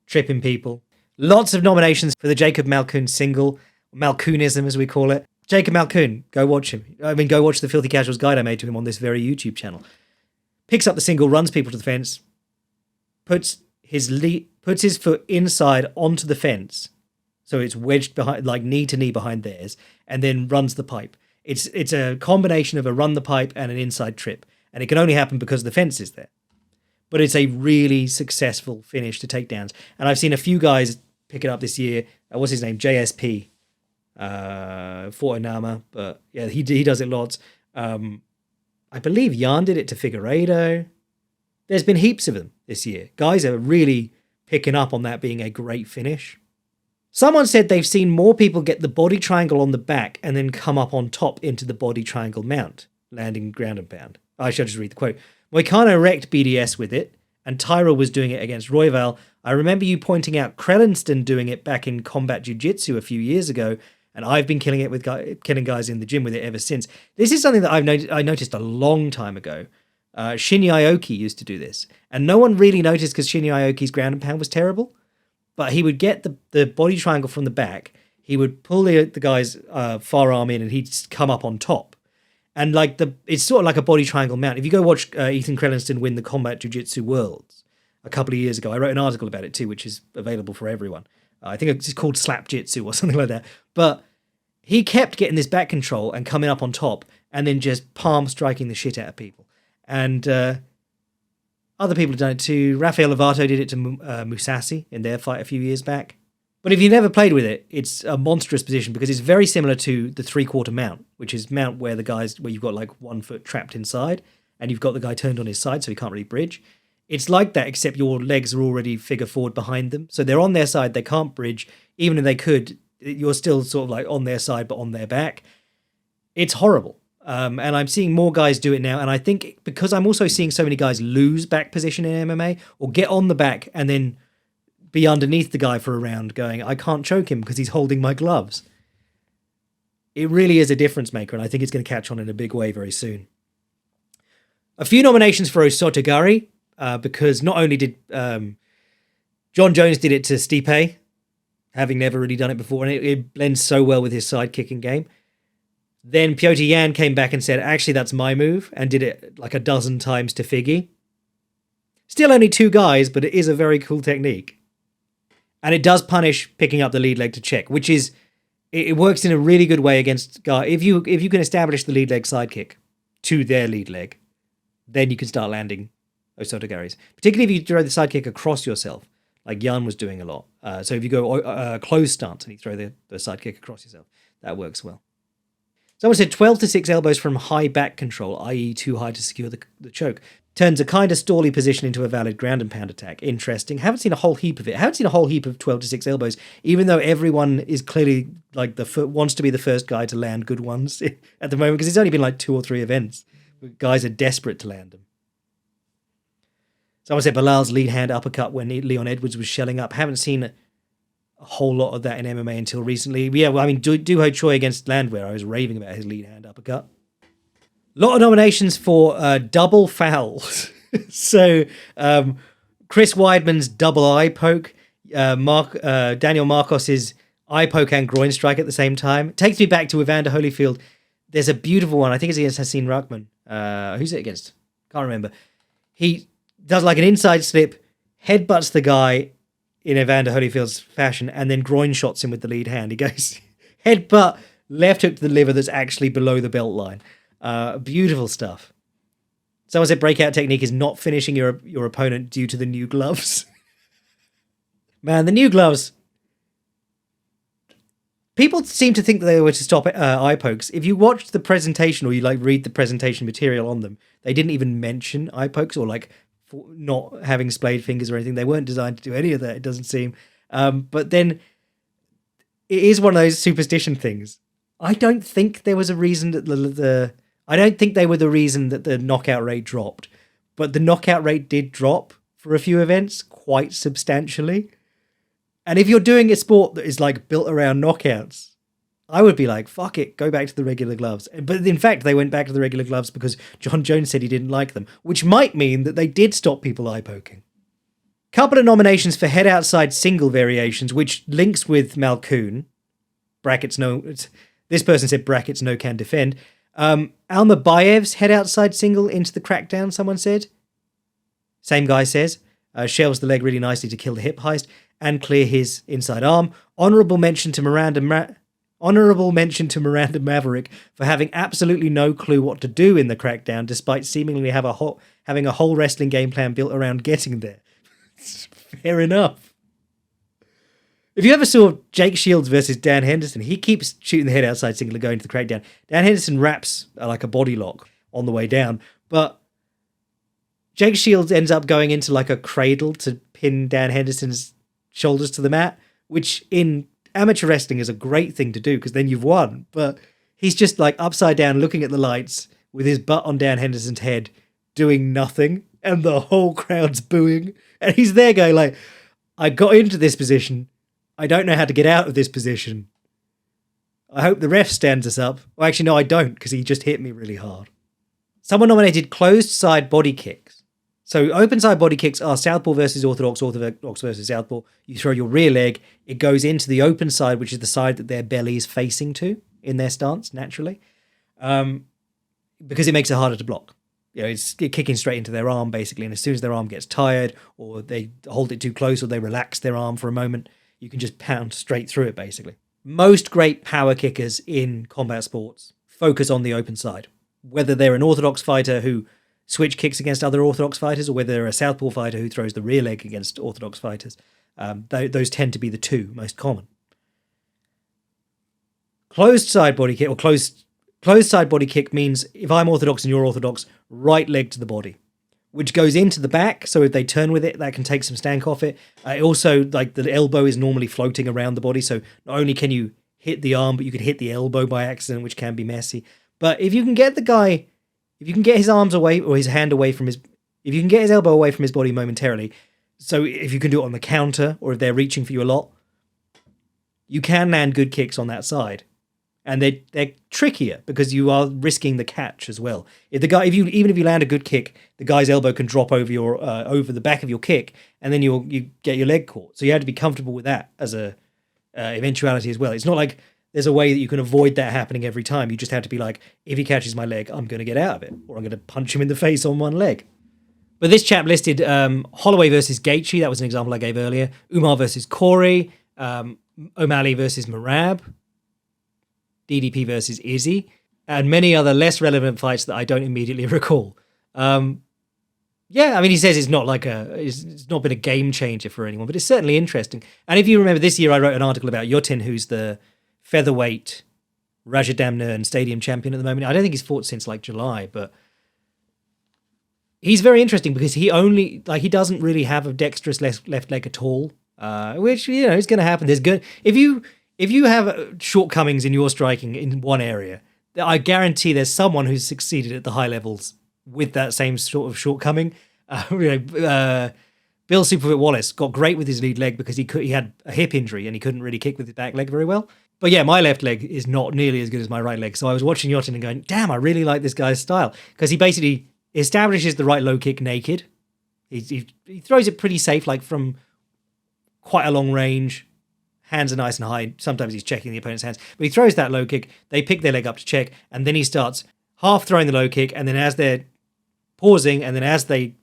tripping people. Lots of nominations for the Jacob Malkoun single, Malkounism as we call it. Jacob Malkoun, go watch him. I mean, go watch the Filthy Casuals guide I made to him on this very YouTube channel. Picks up the single, runs people to the fence, puts his foot inside onto the fence, so it's wedged behind, like knee to knee behind theirs, and then runs the pipe. It's a combination of a run the pipe and an inside trip, and it can only happen because the fence is there. But it's a really successful finish to takedowns, and I've seen a few guys pick it up this year. What's his name? JSP, Fortinama, but yeah, he does it lots. I believe Jan did it to Figueiredo. There's been heaps of them this year. Guys are really picking up on that being a great finish. Someone said they've seen more people get the body triangle on the back and then come up on top into the body triangle mount, landing ground and pound. I should just read the quote. Moicano wrecked BDS with it, and Tyra was doing it against Royval. I remember you pointing out Krellinston doing it back in combat jiu-jitsu a few years ago, and I've been killing guys in the gym with it ever since. This is something that I noticed a long time ago. Shinya Aoki used to do this, and no one really noticed because Shinya Aoki's ground and pound was terrible. But he would get the body triangle from the back, he would pull the guy's forearm in, and he'd come up on top. And like it's sort of like a body triangle mount. If you go watch Ethan Krellinston win the Combat Jiu-Jitsu Worlds a couple of years ago, I wrote an article about it too, which is available for everyone. I think it's called Slap Jitsu or something like that. But he kept getting this back control and coming up on top, and then just palm striking the shit out of people. And other people have done it too. Rafael Lovato did it to Musashi in their fight a few years back. But if you've never played with it, it's a monstrous position because it's very similar to the three-quarter mount, which is mount where you've got like 1 foot trapped inside, and you've got the guy turned on his side so he can't really bridge. It's like that, except your legs are already figure forward behind them. So they're on their side, they can't bridge. Even if they could, you're still sort of like on their side but on their back. It's horrible. And I'm seeing more guys do it now, and I think because I'm also seeing so many guys lose back position in MMA or get on the back and then be underneath the guy for a round going, I can't choke him because he's holding my gloves. It really is a difference maker, and I think it's going to catch on in a big way very soon. A few nominations for Osotogari, because not only did John Jones did it to Stipe, having never really done it before, and it blends so well with his side kicking game. Then Piotr Jan came back and said, actually, that's my move, and did it like a dozen times to Figgy. Still only 2 guys, but it is a very cool technique. And it does punish picking up the lead leg to check, which is, it works in a really good way against guys. If you can establish the lead leg side kick to their lead leg, then you can start landing Osotogaris. Particularly if you throw the side kick across yourself, like Jan was doing a lot. So if you go closed stance and you throw the side kick across yourself, that works well. Someone said 12 to 6 elbows from high back control, i.e. too high to secure the choke. Turns a kind of stally position into a valid ground and pound attack. Interesting. Haven't seen a whole heap of it. Haven't seen a whole heap of 12 to 6 elbows, even though everyone is clearly like wants to be the first guy to land good ones at the moment, because it's only been like 2 or 3 events. Guys are desperate to land them. Someone said Bilal's lead hand uppercut when Leon Edwards was shelling up. Haven't seen a whole lot of that in MMA until recently. Yeah, well, I mean, Doo Ho Choi against Landwehr, I was raving about his lead hand uppercut. A lot of nominations for double fouls. So, Chris Weidman's double eye poke, Daniel Marcos's eye poke and groin strike at the same time. Takes me back to Evander Holyfield. There's a beautiful one. I think it's against Hasim Rahman. Who's it against? Can't remember. He does like an inside slip, headbutts the guy in Evander Holyfield's fashion, and then groin shots him with the lead hand. He goes headbutt, left hook to the liver that's actually below the belt line. Beautiful stuff. Someone said breakout technique is not finishing your opponent due to the new gloves. Man, the new gloves, People seem to think that they were to stop eye pokes. If you watch the presentation or you like read the presentation material on them, they didn't even mention eye pokes or like not having splayed fingers or anything. They weren't designed to do any of that, it doesn't seem. But then it is one of those superstition things. I don't think there was a reason that I don't think they were the reason that the knockout rate dropped, but the knockout rate did drop for a few events quite substantially. And if you're doing a sport that is like built around knockouts, I would be like, fuck it, go back to the regular gloves. But in fact, they went back to the regular gloves because John Jones said he didn't like them, which might mean that they did stop people eye poking. Couple of nominations for head outside single variations, which links with Malkoon. Brackets no. This person said brackets no can defend. Almabayev's head outside single into the crackdown, someone said. Same guy says. Shelves the leg really nicely to kill the hip heist and clear his inside arm. Honourable mention to Miranda Maverick for having absolutely no clue what to do in the crackdown, despite seemingly having a whole wrestling game plan built around getting there. Fair enough. If you ever saw Jake Shields versus Dan Henderson, he keeps shooting the head outside single and going to the crackdown. Dan Henderson wraps like a body lock on the way down, but Jake Shields ends up going into like a cradle to pin Dan Henderson's shoulders to the mat, which in amateur wrestling is a great thing to do because then you've won. But he's just like upside down looking at the lights with his butt on Dan Henderson's head doing nothing, and the whole crowd's booing. And he's there going like, I got into this position. I don't know how to get out of this position. I hope the ref stands us up. Well, actually, no, I don't, because he just hit me really hard. Someone nominated closed side body kicks. So open side body kicks are southpaw versus orthodox, orthodox versus southpaw. You throw your rear leg, it goes into the open side, which is the side that their belly is facing to in their stance, naturally, because it makes it harder to block. You know, it's kicking straight into their arm, basically, and as soon as their arm gets tired or they hold it too close or they relax their arm for a moment, you can just pound straight through it, basically. Most great power kickers in combat sports focus on the open side. Whether they're an orthodox fighter who switch kicks against other orthodox fighters, or whether they're a southpaw fighter who throws the rear leg against orthodox fighters, those tend to be the two most common. Closed side body kick, or closed side body kick means if I'm orthodox and you're orthodox, right leg to the body, which goes into the back. So if they turn with it, that can take some stank off it. Also, like the elbow is normally floating around the body. So not only can you hit the arm, but you could hit the elbow by accident, which can be messy. But if you can get the guy, if you can get his arms away or his hand away from if you can get his elbow away from his body momentarily, so if you can do it on the counter or if they're reaching for you a lot, you can land good kicks on that side. And they're trickier because you are risking the catch as well. Even if you land a good kick, the guy's elbow can drop over over the back of your kick, and then you get your leg caught. So you have to be comfortable with that as a eventuality as well. It's not like there's a way that you can avoid that happening every time. You just have to be like, if he catches my leg, I'm going to get out of it, or I'm going to punch him in the face on one leg. But this chap listed Holloway versus Gaethje. That was an example I gave earlier. Umar versus Corey. O'Malley versus Merab. DDP versus Izzy, and many other less relevant fights that I don't immediately recall. Yeah, I mean, he says it's not been a game changer for anyone, but it's certainly interesting. And if you remember, this year I wrote an article about Yotin, who's the featherweight Rajadamnern Stadium champion at the moment. I don't think he's fought since like July, but he's very interesting because he doesn't really have a dexterous left leg at all, which, you know, is going to happen. If you have shortcomings in your striking in one area, I guarantee there's someone who's succeeded at the high levels with that same sort of shortcoming. Bill Superfit Wallace got great with his lead leg because he had a hip injury and he couldn't really kick with his back leg very well. But yeah, my left leg is not nearly as good as my right leg. So I was watching Yotin and going, damn, I really like this guy's style, because he basically establishes the right low kick naked. He throws it pretty safe, like from quite a long range. Hands are nice and high. Sometimes he's checking the opponent's hands. But he throws that low kick. They pick their leg up to check. And then he starts half throwing the low kick. And then as they're pausing, and then as the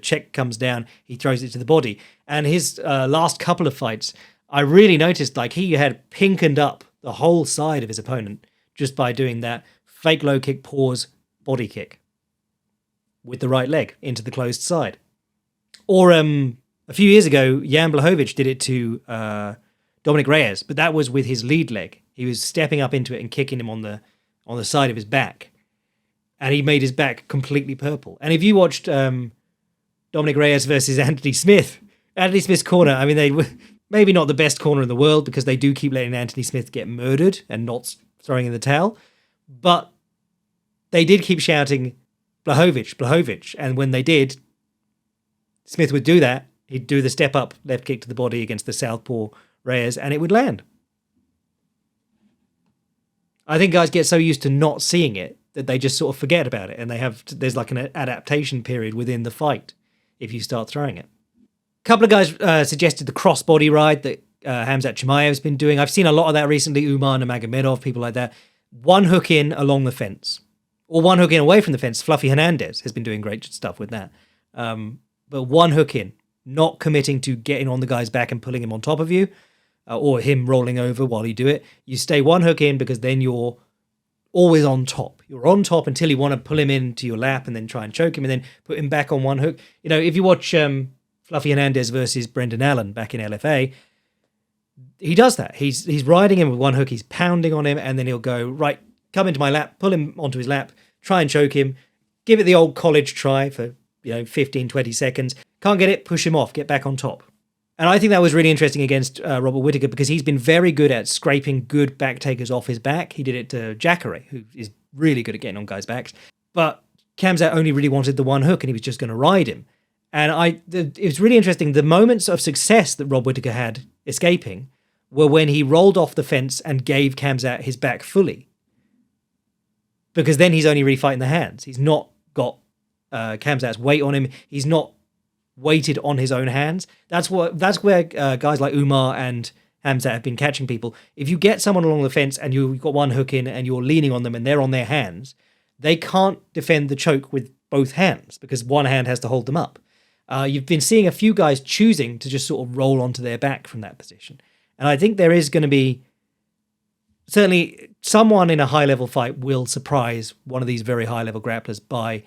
check comes down, he throws it to the body. And his last couple of fights, I really noticed like he had pinkened up the whole side of his opponent just by doing that fake low kick, pause, body kick with the right leg into the closed side. Or a few years ago, Jan Blachowicz did it to Dominic Reyes, but that was with his lead leg. He was stepping up into it and kicking him on the side of his back. And he made his back completely purple. And if you watched Dominic Reyes versus Anthony Smith's corner, I mean, they were maybe not the best corner in the world because they do keep letting Anthony Smith get murdered and not throwing in the towel. But they did keep shouting, Blachowicz. And when they did, Smith would do that. He'd do the step-up left kick to the body against the southpaw Reyes, and it would land. I think guys get so used to not seeing it that they just sort of forget about it, and there's like an adaptation period within the fight if you start throwing it. A couple of guys suggested the crossbody ride that Hamzat Chimaev's been doing. I've seen a lot of that recently, Umar Nurmagomedov, people like that. One hook in along the fence, or one hook in away from the fence. Fluffy Hernandez has been doing great stuff with that. But one hook in, not committing to getting on the guy's back and pulling him on top of you, or him rolling over while you do it. You stay one hook in because then you're always on top. You're on top until you want to pull him into your lap and then try and choke him and then put him back on one hook. You know, if you watch Fluffy Hernandez versus Brendan Allen back in LFA, he does that. He's riding him with one hook, he's pounding on him, and then he'll go, right, come into my lap, pull him onto his lap, try and choke him, give it the old college try for 15, 20 seconds. Can't get it, push him off, get back on top. And I think that was really interesting against Robert Whittaker because he's been very good at scraping good back takers off his back. He did it to Jacare, who is really good at getting on guys' backs. But Khamzat only really wanted the one hook and he was just going to ride him. And it was really interesting. The moments of success that Rob Whittaker had escaping were when he rolled off the fence and gave Khamzat his back fully. Because then he's only really fighting the hands. He's not got Khamzat's weight on him. He's not weighted on his own hands. That's where guys like Umar and Hamzat have been catching people. If you get someone along the fence and you've got one hook in and you're leaning on them and they're on their hands, they can't defend the choke with both hands because one hand has to hold them up. You've been seeing a few guys choosing to just sort of roll onto their back from that position. And I think there is going to be certainly someone in a high-level fight will surprise one of these very high-level grapplers by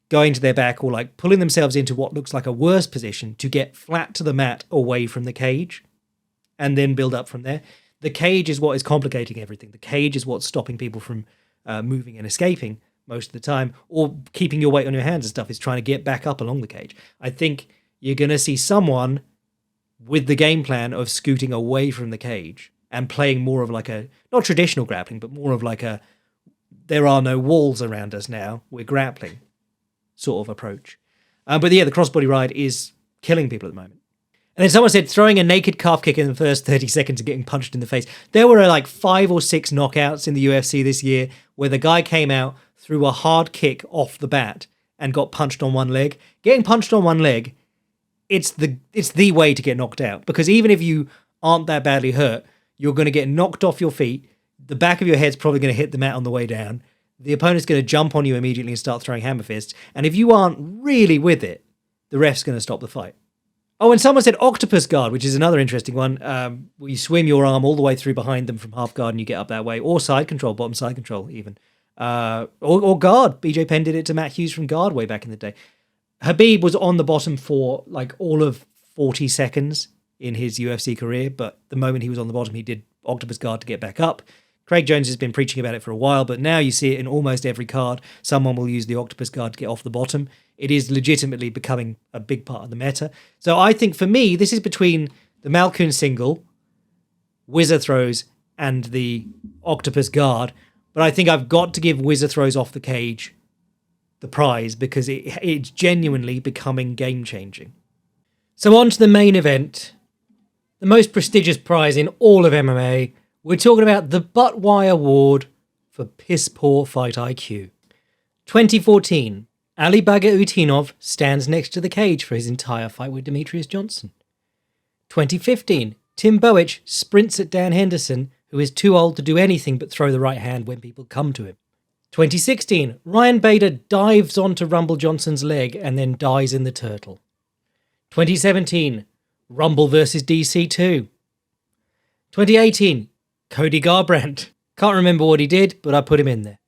going to their back or like pulling themselves into what looks like a worse position to get flat to the mat away from the cage and then build up from there. The cage is what is complicating everything. The cage is what's stopping people from moving and escaping most of the time, or keeping your weight on your hands and stuff is trying to get back up along the cage. I think you're going to see someone with the game plan of scooting away from the cage and playing more of like a, not traditional grappling, but more of like a, there are no walls around us now, we're grappling sort of approach. But yeah, the crossbody ride is killing people at the moment. And then someone said throwing a naked calf kick in the first 30 seconds and getting punched in the face. There were like 5 or 6 knockouts in the UFC this year where the guy came out, threw a hard kick off the bat and got punched on one leg. Getting punched on one leg, it's the way to get knocked out, because even if you aren't that badly hurt, you're going to get knocked off your feet. The back of your head's probably going to hit the mat on the way down. The opponent's going to jump on you immediately and start throwing hammer fists. And if you aren't really with it, the ref's going to stop the fight. Oh, and someone said octopus guard, which is another interesting one. Where you swim your arm all the way through behind them from half guard and you get up that way. Or side control, bottom side control even. Or guard. BJ Penn did it to Matt Hughes from guard way back in the day. Habib was on the bottom for like all of 40 seconds in his UFC career, but the moment he was on the bottom, he did octopus guard to get back up. Craig Jones has been preaching about it for a while, but now you see it in almost every card. Someone will use the octopus guard to get off the bottom. It is legitimately becoming a big part of the meta. So I think for me, this is between the Malkoun single, whizzer throws, and the octopus guard. But I think I've got to give whizzer throws off the cage the prize because it's genuinely becoming game-changing. So on to the main event, the most prestigious prize in all of MMA. We're talking about the Buttwire Award for Piss Poor Fight IQ. 2014, Ali Bagautinov stands next to the cage for his entire fight with Demetrius Johnson. 2015, Tim Boetsch sprints at Dan Henderson, who is too old to do anything but throw the right hand when people come to him. 2016, Ryan Bader dives onto Rumble Johnson's leg and then dies in the turtle. 2017, Rumble versus DC2. 2018, Cody Garbrandt. Can't remember what he did, but I put him in there.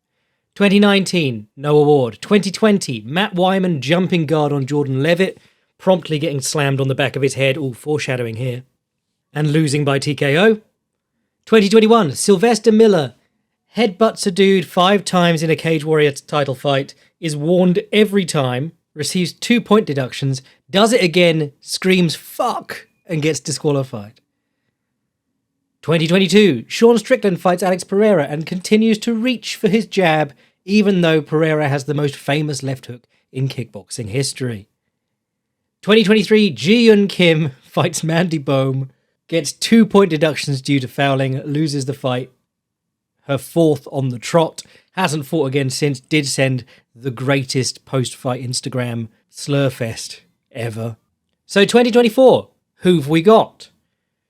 2019, no award. 2020, Matt Wyman jumping guard on Jordan Levitt, promptly getting slammed on the back of his head, all foreshadowing here. and losing by TKO. 2021, Sylvester Miller headbutts a dude 5 times in a Cage Warrior title fight, is warned every time, receives 2-point deductions, does it again, screams fuck, and gets disqualified. 2022, Sean Strickland fights Alex Pereira and continues to reach for his jab, even though Pereira has the most famous left hook in kickboxing history. 2023, Ji-Yun Kim fights Mandy Bohm, gets 2-point deductions due to fouling, loses the fight, her 4th on the trot, hasn't fought again since, did send the greatest post-fight Instagram slurfest ever. So 2024, who've we got?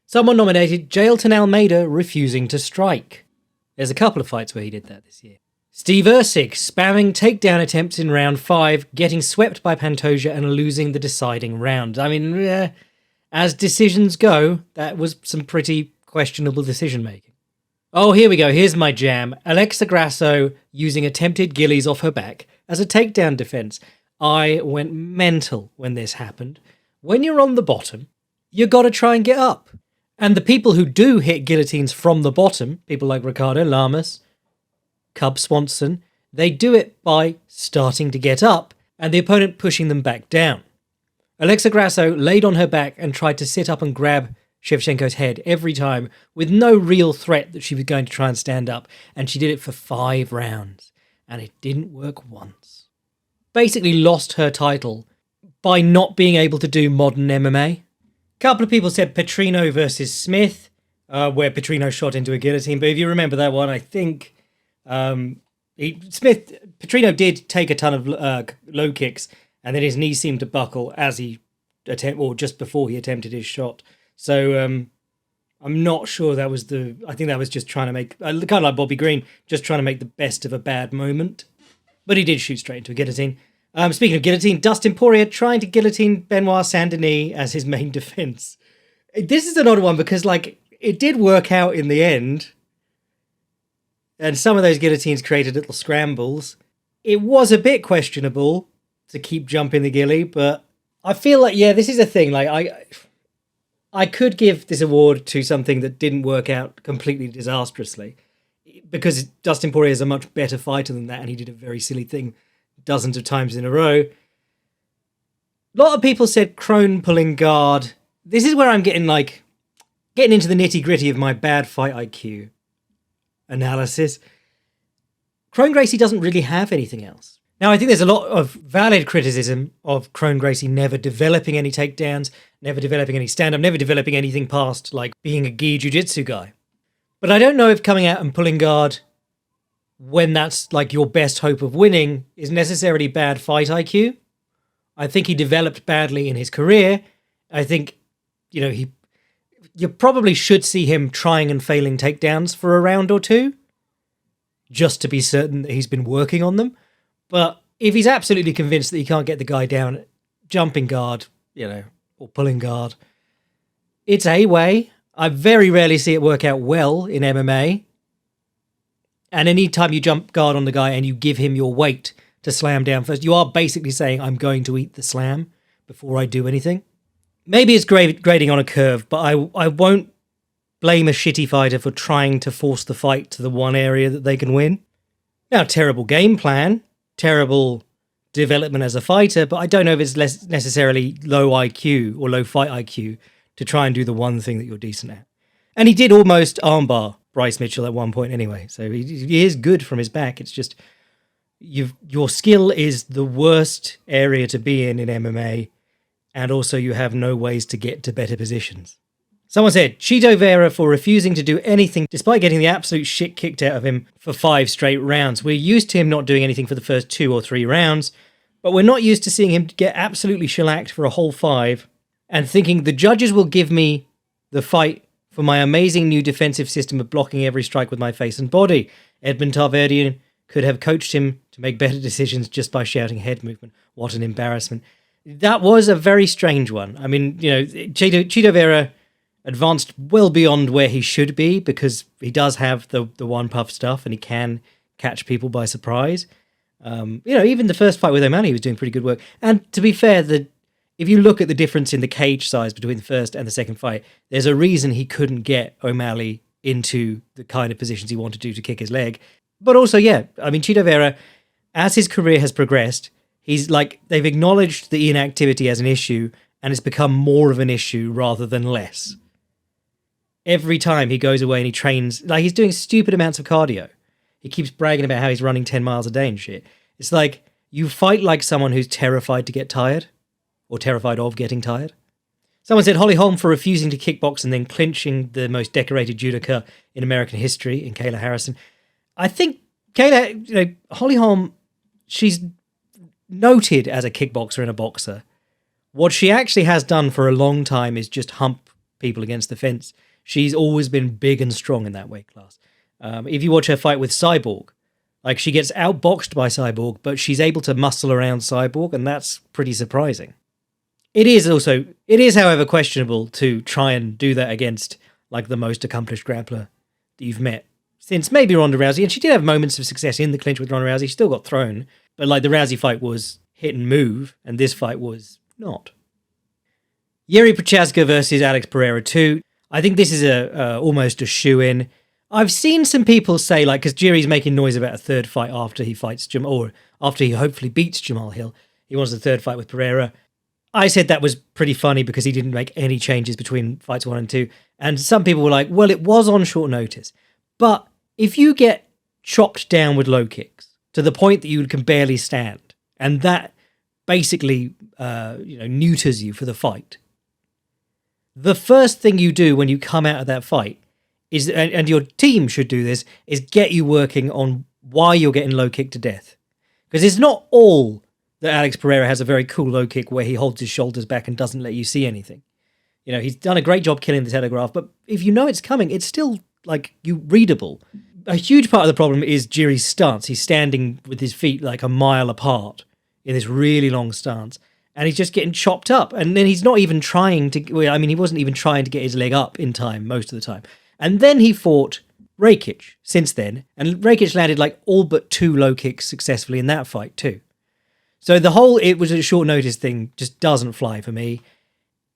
Someone nominated Jailton Almeida refusing to strike. There's a couple of fights where he did that this year. Steve Ercik spamming takedown attempts in round 5, getting swept by Pantoja and losing the deciding round. I mean, as decisions go, that was some pretty questionable decision making. Oh, here we go. Here's my jam. Alexa Grasso using attempted gillies off her back as a takedown defense. I went mental when this happened. When you're on the bottom, you got to try and get up. And the people who do hit guillotines from the bottom, people like Ricardo Lamas, Cub Swanson, they do it by starting to get up and the opponent pushing them back down. Alexa Grasso laid on her back and tried to sit up and grab Shevchenko's head every time with no real threat that she was going to try and stand up, and she did it for 5 rounds, and it didn't work once. Basically lost her title by not being able to do modern MMA. A couple of people said Petrino versus Smith, where Petrino shot into a guillotine, but if you remember that one, I think Petrino did take a ton of low kicks, and then his knee seemed to buckle as he just before he attempted his shot. So I'm not sure that was I think that was just trying to make, kind of like Bobby Green, just trying to make the best of a bad moment. But he did shoot straight into a guillotine. Speaking of guillotine, Dustin Poirier trying to guillotine Benoit Saint-Denis as his main defense. This is an odd one because, like, it did work out in the end. And some of those guillotines created little scrambles. It was a bit questionable to keep jumping the gilly, but I feel like, yeah, this is a thing. Like, I could give this award to something that didn't work out completely disastrously, because Dustin Poirier is a much better fighter than that, and he did a very silly thing dozens of times in a row. A lot of people said Crone pulling guard. This is where I'm getting into the nitty-gritty of my bad fight IQ analysis. Crone Gracie doesn't really have anything else. Now, I think there's a lot of valid criticism of Crone Gracie never developing any takedowns, never developing any stand-up, never developing anything past, like, being a gi jiu-jitsu guy. But I don't know if coming out and pulling guard when that's, like, your best hope of winning is necessarily bad fight IQ. I think he developed badly in his career. I think, you probably should see him trying and failing takedowns for a round or two, just to be certain that he's been working on them. But if he's absolutely convinced that he can't get the guy down jumping guard, or pulling guard, it's a way. I very rarely see it work out well in MMA. And any time you jump guard on the guy and you give him your weight to slam down first, you are basically saying, I'm going to eat the slam before I do anything. Maybe it's grading on a curve, but I won't blame a shitty fighter for trying to force the fight to the one area that they can win. Now, terrible game plan, terrible development as a fighter, but I don't know if it's necessarily low IQ or low fight IQ to try and do the one thing that you're decent at. And he did almost armbar Bryce Mitchell at one point anyway, so he is good from his back. It's just your skill is the worst area to be in MMA, and also you have no ways to get to better positions. Someone said, Chito Vera for refusing to do anything despite getting the absolute shit kicked out of him for 5 straight rounds. We're used to him not doing anything for the first 2 or 3 rounds, but we're not used to seeing him get absolutely shellacked for a whole 5 and thinking the judges will give me the fight for my amazing new defensive system of blocking every strike with my face and body. Edmund Tarverdian could have coached him to make better decisions just by shouting head movement. What an embarrassment. That was a very strange one. I mean, Chito Vera advanced well beyond where he should be because he does have the one puff stuff and he can catch people by surprise. Even the first fight with O'Malley, he was doing pretty good work. And to be fair, if you look at the difference in the cage size between the first and the second fight, there's a reason he couldn't get O'Malley into the kind of positions he wanted to kick his leg. But also, yeah, I mean, Chito Vera, as his career has progressed, he's like, they've acknowledged the inactivity as an issue, and it's become more of an issue rather than less. Every time he goes away and he trains, like, he's doing stupid amounts of cardio. He keeps bragging about how he's running 10 miles a day and shit. It's like, you fight like someone who's terrified to get tired, or terrified of getting tired. Someone said Holly Holm for refusing to kickbox and then clinching the most decorated judoka in American history in Kayla Harrison. I think Kayla, Holly Holm, she's noted as a kickboxer and a boxer. What she actually has done for a long time is just hump people against the fence. She's always been big and strong in that weight class. If you watch her fight with Cyborg, like, she gets outboxed by Cyborg, but she's able to muscle around Cyborg, and that's pretty surprising. It is, however, questionable to try and do that against, like, the most accomplished grappler that you've met since maybe Ronda Rousey. And she did have moments of success in the clinch with Ronda Rousey. She still got thrown. But, like, the Rousey fight was hit and move, and this fight was not. Yuri Prochazka versus Alex Pereira 2. I think this is almost a shoe-in. I've seen some people say, like, because Yuri's making noise about a third fight after he fights or after he hopefully beats Jamal Hill. He wants a third fight with Pereira. I said that was pretty funny because he didn't make any changes between fights 1 and 2. And some people were like, well, it was on short notice. But if you get chopped down with low kicks to the point that you can barely stand, and that basically neuters you for the fight, the first thing you do when you come out of that fight is, and your team should do this, is get you working on why you're getting low kicked to death. Because it's not all that Alex Pereira has a very cool low kick where he holds his shoulders back and doesn't let you see anything. He's done a great job killing the Telegraph, but if you know it's coming, it's still, like, readable. A huge part of the problem is Jiri's stance. He's standing with his feet like a mile apart in this really long stance, and he's just getting chopped up. And then he's not even trying to, he wasn't even trying to get his leg up in time most of the time. And then he fought Rakic since then, and Rakic landed, like, all but 2 low kicks successfully in that fight too. So the whole it was a short notice thing just doesn't fly for me.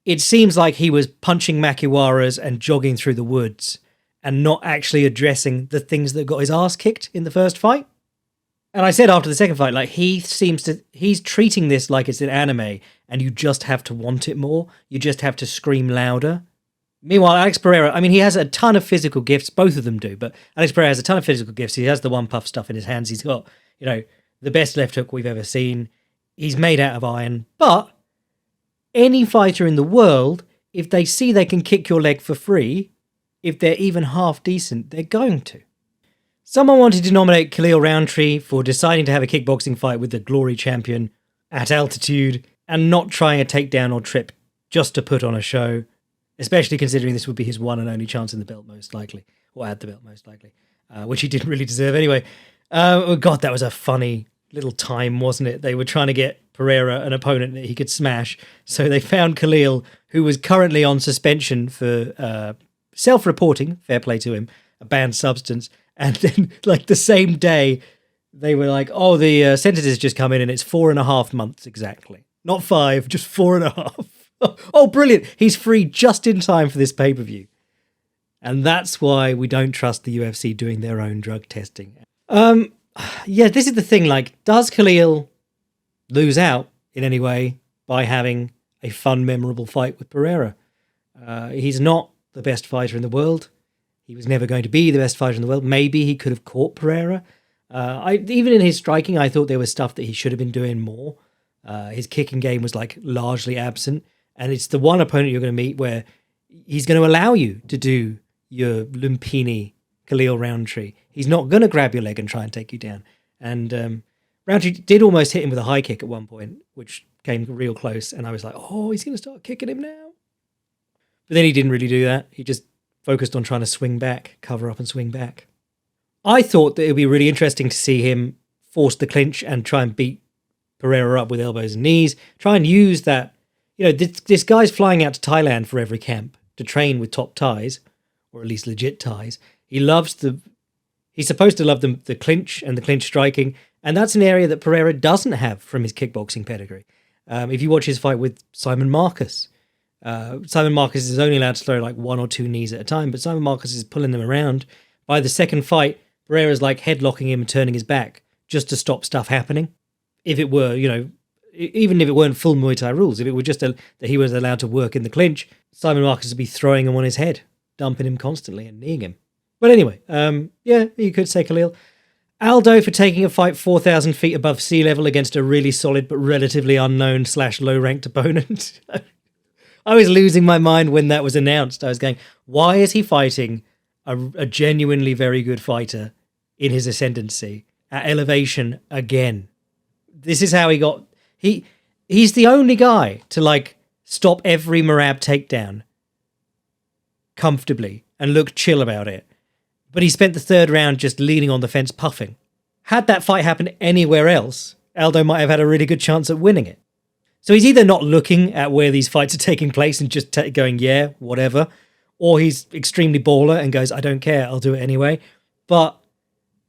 It seems like he was punching Makiwaras and jogging through the woods and not actually addressing the things that got his ass kicked in the first fight. And I said after the second fight, like, he's treating this like it's an anime and you just have to want it more. You just have to scream louder. Meanwhile, Alex Pereira, he has a ton of physical gifts. Both of them do, but Alex Pereira has a ton of physical gifts. He has the one puff stuff in his hands. He's got, the best left hook we've ever seen. He's made out of iron. But any fighter in the world, if they see they can kick your leg for free, if they're even half decent, they're going to. Someone wanted to nominate Khalil Roundtree for deciding to have a kickboxing fight with the Glory champion at altitude and not trying a takedown or trip just to put on a show, especially considering this would be his one and only chance in the belt, most likely, or at the belt, most likely, which he didn't really deserve anyway. Oh, God, that was a funny little time, wasn't it? They were trying to get Pereira an opponent that he could smash, so they found Khalil, who was currently on suspension for self-reporting, fair play to him, a banned substance, and then, like, the same day, they were like, oh, the sentence has just come in and it's 4.5 months exactly. Not 5, just 4.5. Oh, brilliant. He's free just in time for this pay-per-view. And that's why we don't trust the UFC doing their own drug testing. Yeah, this is the thing. Like, does Khalil lose out in any way by having a fun, memorable fight with Pereira? He's not the best fighter in the world. He was never going to be the best fighter in the world. Maybe he could have caught Pereira. Even in his striking, I thought there was stuff that he should have been doing more. His kicking game was, like, largely absent. And it's the one opponent you're going to meet where he's going to allow you to do your Lumpini Khalil Roundtree. He's not going to grab your leg and try and take you down. And Roundtree did almost hit him with a high kick at one point, which came real close. And I was like, oh, he's going to start kicking him now. But then he didn't really do that. He just focused on trying to swing back, cover up and swing back. I thought that it would be really interesting to see him force the clinch and try and beat Pereira up with elbows and knees. Try and use that. This guy's flying out to Thailand for every camp to train with top Thais, or at least legit Thais. He's supposed to love the clinch and the clinch striking, and that's an area that Pereira doesn't have from his kickboxing pedigree. If you watch his fight with Simon Marcus, Simon Marcus is only allowed to throw like 1 or 2 knees at a time, but Simon Marcus is pulling them around. By the second fight, Pereira's like headlocking him and turning his back just to stop stuff happening. If it were, even if it weren't full Muay Thai rules, if it were just that he was allowed to work in the clinch, Simon Marcus would be throwing him on his head, dumping him constantly and kneeing him. But anyway, you could say Khalil. Aldo for taking a fight 4,000 feet above sea level against a really solid but relatively unknown / low-ranked opponent. I was losing my mind when that was announced. I was going, why is he fighting a genuinely very good fighter in his ascendancy at elevation again? This is how he got... He's the only guy to, like, stop every Merab takedown comfortably and look chill about it. But he spent the third round just leaning on the fence puffing. Had that fight happened anywhere else, Aldo might have had a really good chance at winning it. So he's either not looking at where these fights are taking place and just going, yeah, whatever, or he's extremely baller and goes, I don't care, I'll do it anyway. But,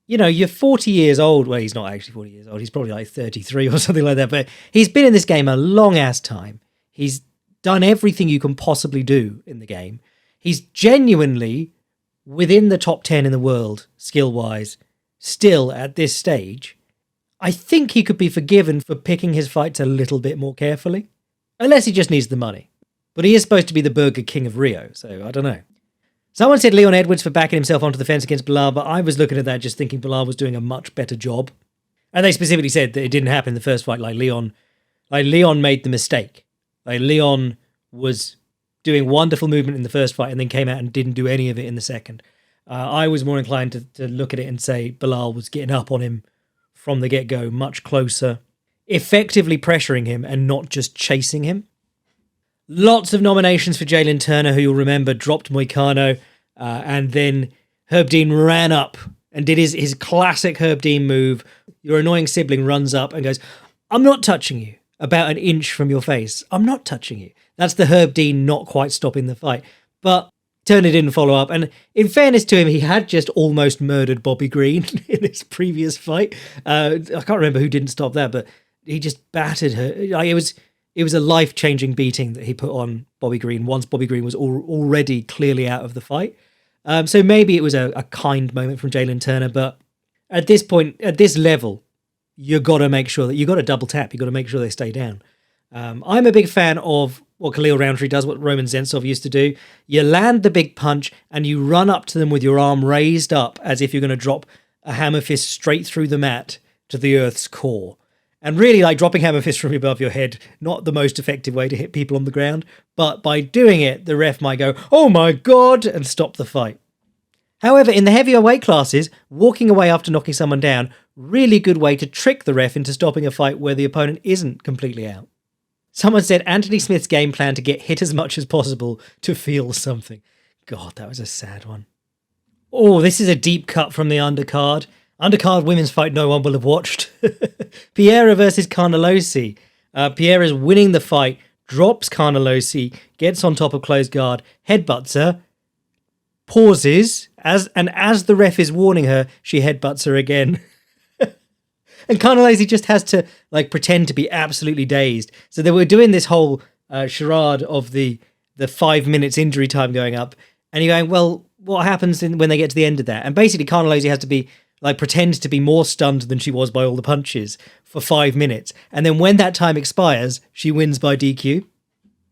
you're 40 years old. Well, he's not actually 40 years old. He's probably like 33 or something like that. But he's been in this game a long-ass time. He's done everything you can possibly do in the game. He's genuinely within the top 10 in the world, skill-wise, still at this stage. I think he could be forgiven for picking his fights a little bit more carefully. Unless he just needs the money. But he is supposed to be the Burger King of Rio, so I don't know. Someone said Leon Edwards for backing himself onto the fence against Bilal, but I was looking at that just thinking Bilal was doing a much better job. And they specifically said that it didn't happen in the first fight, like Leon made the mistake. Like Leon was doing wonderful movement in the first fight and then came out and didn't do any of it in the second. I was more inclined to look at it and say Bilal was getting up on him from the get-go, much closer, effectively pressuring him and not just chasing him. Lots of nominations for Jalen Turner, who you'll remember dropped Moicano, and then Herb Dean ran up and did his classic Herb Dean move. Your annoying sibling runs up and goes, I'm not touching you, about an inch from your face. I'm not touching you. That's the Herb Dean not quite stopping the fight. But Turner didn't follow up. And in fairness to him, he had just almost murdered Bobby Green in his previous fight. I can't remember who didn't stop that, but he just battered her. It was a life-changing beating that he put on Bobby Green once Bobby Green was already clearly out of the fight. So maybe it was a kind moment from Jalen Turner, but at this point, at this level, you got to make sure that you got to double tap. You got to make sure they stay down. I'm a big fan of what Khalil Roundtree does, what Roman Zensov used to do. You land the big punch and you run up to them with your arm raised up as if you're going to drop a hammer fist straight through the mat to the earth's core. And really, like, dropping hammer fist from above your head, not the most effective way to hit people on the ground, but by doing it, the ref might go, oh my God, and stop the fight. However, in the heavier weight classes, walking away after knocking someone down, really good way to trick the ref into stopping a fight where the opponent isn't completely out. Someone said Anthony Smith's game plan to get hit as much as possible to feel something. God, that was a sad one. Oh, this is a deep cut from the undercard. Undercard women's fight no one will have watched. Piera versus Carnelossi. Piera's winning the fight, drops Carnelossi, gets on top of closed guard, headbutts her, pauses, as the ref is warning her, she headbutts her again. And Carnelossi just has to pretend to be absolutely dazed. So they were doing this whole charade of the 5 minutes injury time going up, and you're going, well, what happens when they get to the end of that? And basically Carnelossi has to be pretend to be more stunned than she was by all the punches for 5 minutes. And then when that time expires, she wins by DQ.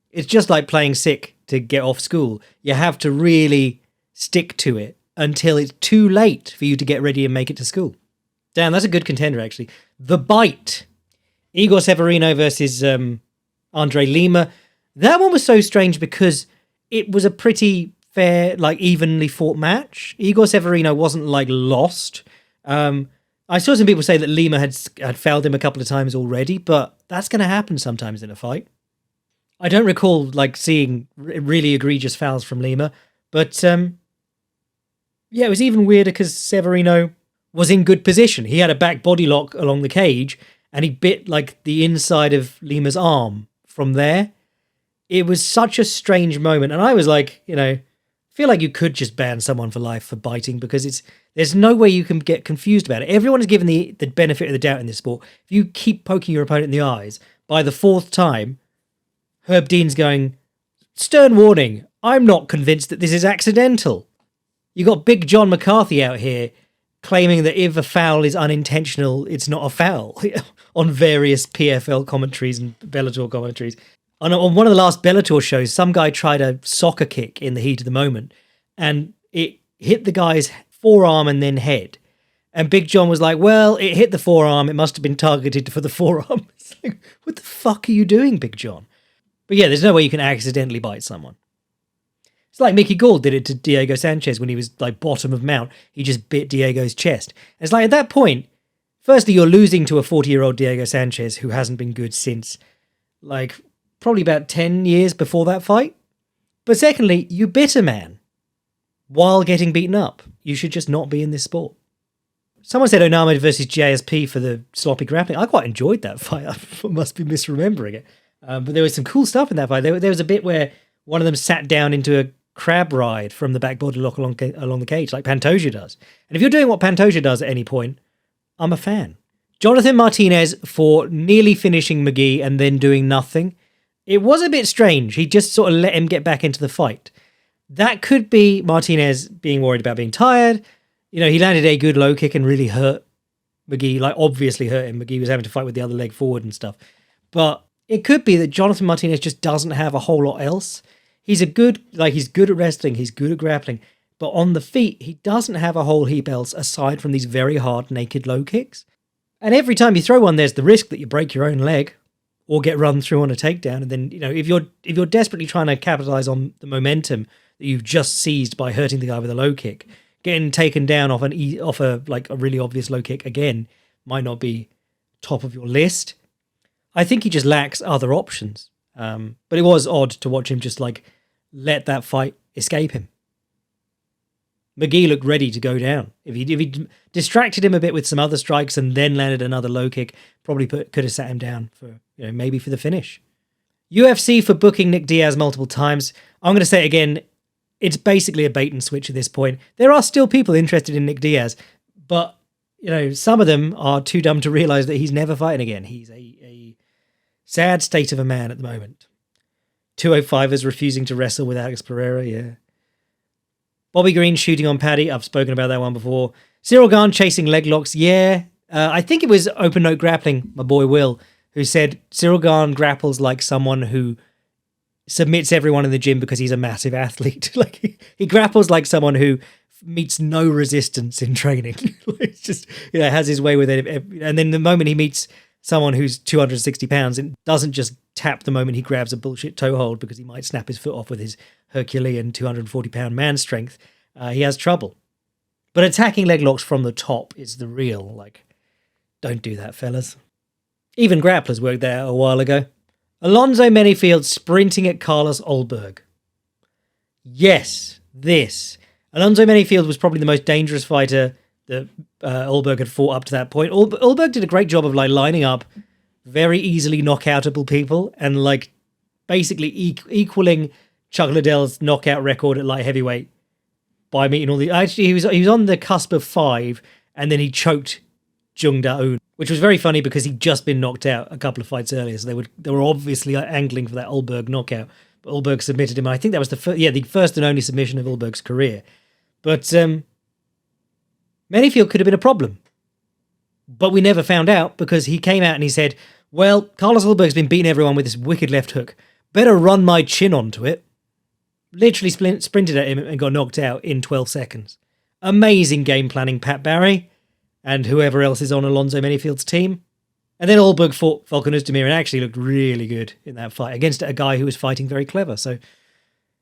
It's just like playing sick to get off school. You have to really stick to it until it's too late for you to get ready and make it to school. Damn, that's a good contender, actually. The Bite. Igor Severino versus Andre Lima. That one was so strange because it was a pretty fair, evenly fought match. Igor Severino wasn't, lost. I saw some people say that Lima had fouled him a couple of times already, but that's going to happen sometimes in a fight. I don't recall seeing really egregious fouls from Lima, but it was even weirder because Severino was in good position. He had a back body lock along the cage, and he bit the inside of Lima's arm from there. It was such a strange moment, and I was feel like you could just ban someone for life for biting because there's no way you can get confused about it. Everyone is given the benefit of the doubt in this sport. If you keep poking your opponent in the eyes, by the fourth time, Herb Dean's going, stern warning, I'm not convinced that this is accidental. You got Big John McCarthy out here claiming that if a foul is unintentional, it's not a foul on various PFL commentaries and Bellator commentaries. On one of the last Bellator shows, some guy tried a soccer kick in the heat of the moment and it hit the guy's forearm and then head. And Big John was like, well, it hit the forearm. It must have been targeted for the forearm. It's like, what the fuck are you doing, Big John? But yeah, there's no way you can accidentally bite someone. It's like Mickey Gall did it to Diego Sanchez when he was like bottom of mount. He just bit Diego's chest. And it's like at that point, firstly, you're losing to a 40-year-old Diego Sanchez who hasn't been good since like probably about 10 years before that fight. But secondly, you bit a man while getting beaten up. You should just not be in this sport. Someone said Onama versus JSP for the sloppy grappling. I quite enjoyed that fight. I must be misremembering it. But there was some cool stuff in that fight. There was a bit where one of them sat down into a crab ride from the back body lock along the cage, like Pantoja does. And if you're doing what Pantoja does at any point, I'm a fan. Jonathan Martinez for nearly finishing McGee and then doing nothing. It was a bit strange. He just sort of let him get back into the fight. That could be Martinez being worried about being tired. You know, he landed a good low kick and really hurt McGee, like obviously hurt him. McGee was having to fight with the other leg forward and stuff. But it could be that Jonathan Martinez just doesn't have a whole lot else. He's good at wrestling, he's good at grappling, but on the feet, he doesn't have a whole heap else aside from these very hard naked low kicks. And every time you throw one, there's the risk that you break your own leg or get run through on a takedown. And then, you know, if you're desperately trying to capitalize on the momentum that you've just seized by hurting the guy with a low kick, getting taken down off a really obvious low kick again might not be top of your list. I think he just lacks other options. But it was odd to watch him just like let that fight escape him. McGee looked ready to go down. If he distracted him a bit with some other strikes and then landed another low kick, probably could have sat him down for, you know, maybe for the finish. UFC for booking Nick Diaz multiple times. I'm going to say it again, it's basically a bait and switch at this point. There are still people interested in Nick Diaz, but you know, some of them are too dumb to realize that he's never fighting again. He's a sad state of a man at the moment. 205ers refusing to wrestle with Alex Pereira, yeah. Bobby Green shooting on Paddy. I've spoken about that one before. Cyril Gahn chasing leg locks, yeah. I think it was Open Note Grappling, my boy Will, who said Cyril Gahn grapples like someone who submits everyone in the gym because he's a massive athlete. Like he grapples like someone who meets no resistance in training. It's just, you know, has his way with it. And then the moment he meets someone who's 260 pounds, it doesn't just tap the moment he grabs a bullshit toe hold because he might snap his foot off with his Herculean 240-pound man strength. He has trouble. But attacking leg locks from the top is the real, like, don't do that, fellas. Even grapplers worked there a while ago. Alonzo Menifield sprinting at Carlos Ulberg. Yes, this. Alonzo Menifield was probably the most dangerous fighter that Ulberg had fought up to that point. Ulberg did a great job of like lining up very easily knockoutable people and like basically equaling Chuck Liddell's knockout record at light heavyweight by meeting all the... Actually, he was on the cusp of 5 and then he choked Jung Da-un, which was very funny because he'd just been knocked out a couple of fights earlier, so they were obviously angling for that Ulberg knockout. But Ulberg submitted him. I think that was the first and only submission of Ulberg's career. But Menifield could have been a problem. But we never found out because he came out and he said, well, Carlos Ulberg's been beating everyone with this wicked left hook. Better run my chin onto it. Literally sprinted at him and got knocked out in 12 seconds. Amazing game planning, Pat Barry, and whoever else is on Alonzo Menifield's team. And then Ulberg fought Volkan Ozdemir and actually looked really good in that fight against a guy who was fighting very clever. So,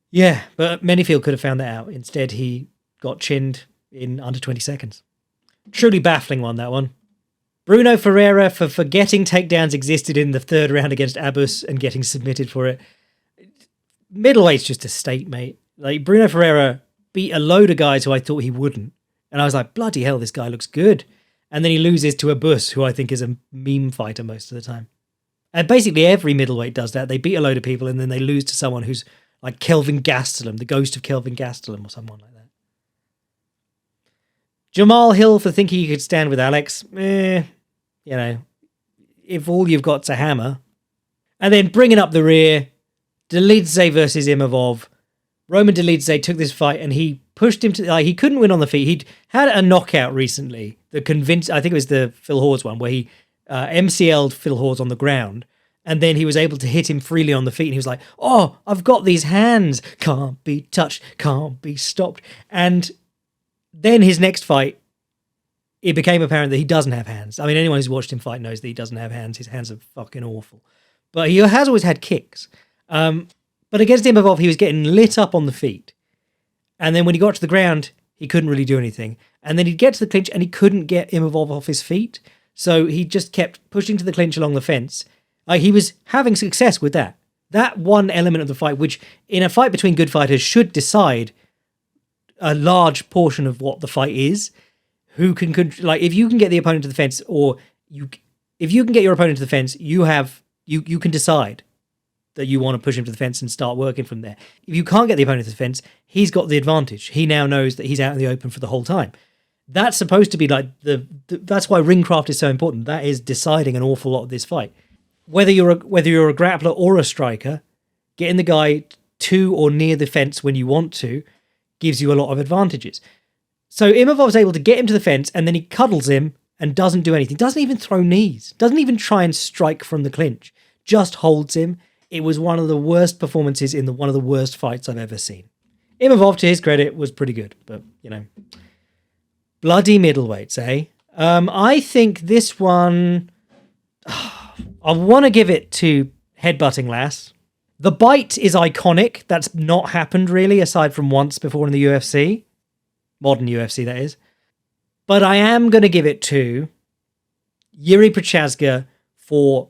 yeah, but Menifield could have found that out. Instead, he got chinned in under 20 seconds. Truly baffling one, that one. Bruno Ferreira for forgetting takedowns existed in the third round against Abus and getting submitted for it. Middleweight's just a state, mate. Like, Bruno Ferreira beat a load of guys who I thought he wouldn't. And I was like, bloody hell, this guy looks good. And then he loses to Abus, who I think is a meme fighter most of the time. And basically every middleweight does that. They beat a load of people and then they lose to someone who's like Kelvin Gastelum, the ghost of Kelvin Gastelum or someone like that. Jamal Hill for thinking he could stand with Alex. You know, if all you've got's a hammer, And then bringing up the rear, Dolidze versus Imavov. Roman Dolidze took this fight and he pushed him to, like, he couldn't win on the feet. He'd had a knockout recently that convinced, I think it was the Phil Hawes one, where he MCL'd Phil Hawes on the ground. And then he was able to hit him freely on the feet. And he was like, oh, I've got these hands. Can't be touched. Can't be stopped. And then his next fight, it became apparent that he doesn't have hands. I mean, anyone who's watched him fight knows that he doesn't have hands. His hands are fucking awful. But he has always had kicks. But against Imavov, he was getting lit up on the feet. And then when he got to the ground, he couldn't really do anything. And then he'd get to the clinch and he couldn't get Imavov off his feet. So he just kept pushing to the clinch along the fence. He was having success with that. That one element of the fight, which in a fight between good fighters should decide a large portion of what the fight is. Who can, like, if you can get the opponent to the fence, or if you can get your opponent to the fence, you can decide that you want to push him to the fence and start working from there. If you can't get the opponent to the fence, he's got the advantage. He now knows that he's out in the open for the whole time. That's supposed to be like that's why ringcraft is so important. That is deciding an awful lot of this fight. Whether you're a grappler or a striker, getting the guy to or near the fence when you want to gives you a lot of advantages. So Imavov's able to get him to the fence, and then he cuddles him and doesn't do anything. Doesn't even throw knees. Doesn't even try and strike from the clinch. Just holds him. It was one of the worst performances in one of the worst fights I've ever seen. Imavov, to his credit, was pretty good, but, you know. Bloody middleweights, eh? I think this one... I want to give it to Headbutting Lass. The bite is iconic. That's not happened, really, aside from once before in the UFC. Modern UFC, that is. But I am going to give it to Yuri Prochazka for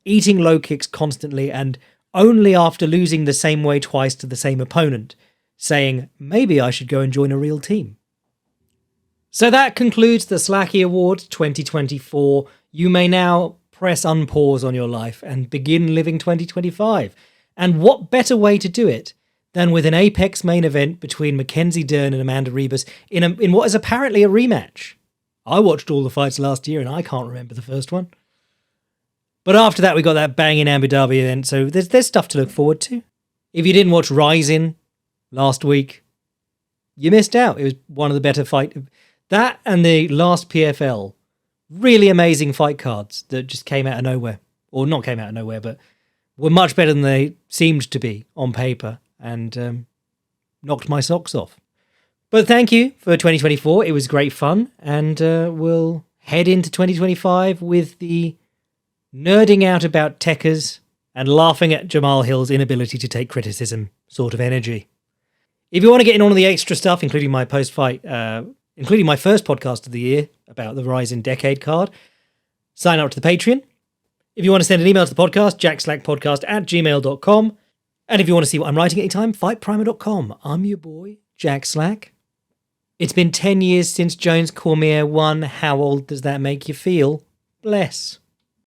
eating low kicks constantly and only after losing the same way twice to the same opponent, saying, maybe I should go and join a real team. So that concludes the Slacky Awards 2024. You may now press unpause on your life and begin living 2025. And what better way to do it than with an Apex main event between Mackenzie Dern and Amanda Ribas in what is apparently a rematch. I watched all the fights last year and I can't remember the first one. But after that, we got that banging Abu Dhabi event, so there's stuff to look forward to. If you didn't watch Rising last week, you missed out. It was one of the better fights. That and the last PFL, really amazing fight cards that just came out of nowhere. Or not came out of nowhere, but were much better than they seemed to be on paper, and knocked my socks off. But thank you for 2024. It was great fun, and we'll head into 2025 with the nerding out about techers and laughing at Jamal Hill's inability to take criticism sort of energy. If you want to get in on all the extra stuff, including my post-fight, including my first podcast of the year about the Rising Decade card, sign up to the Patreon. If you want to send an email to the podcast, jackslackpodcast@gmail.com. And if you want to see what I'm writing anytime, fightprimer.com. I'm your boy, Jack Slack. It's been 10 years since Jones Cormier won. How old does that make you feel? Bless.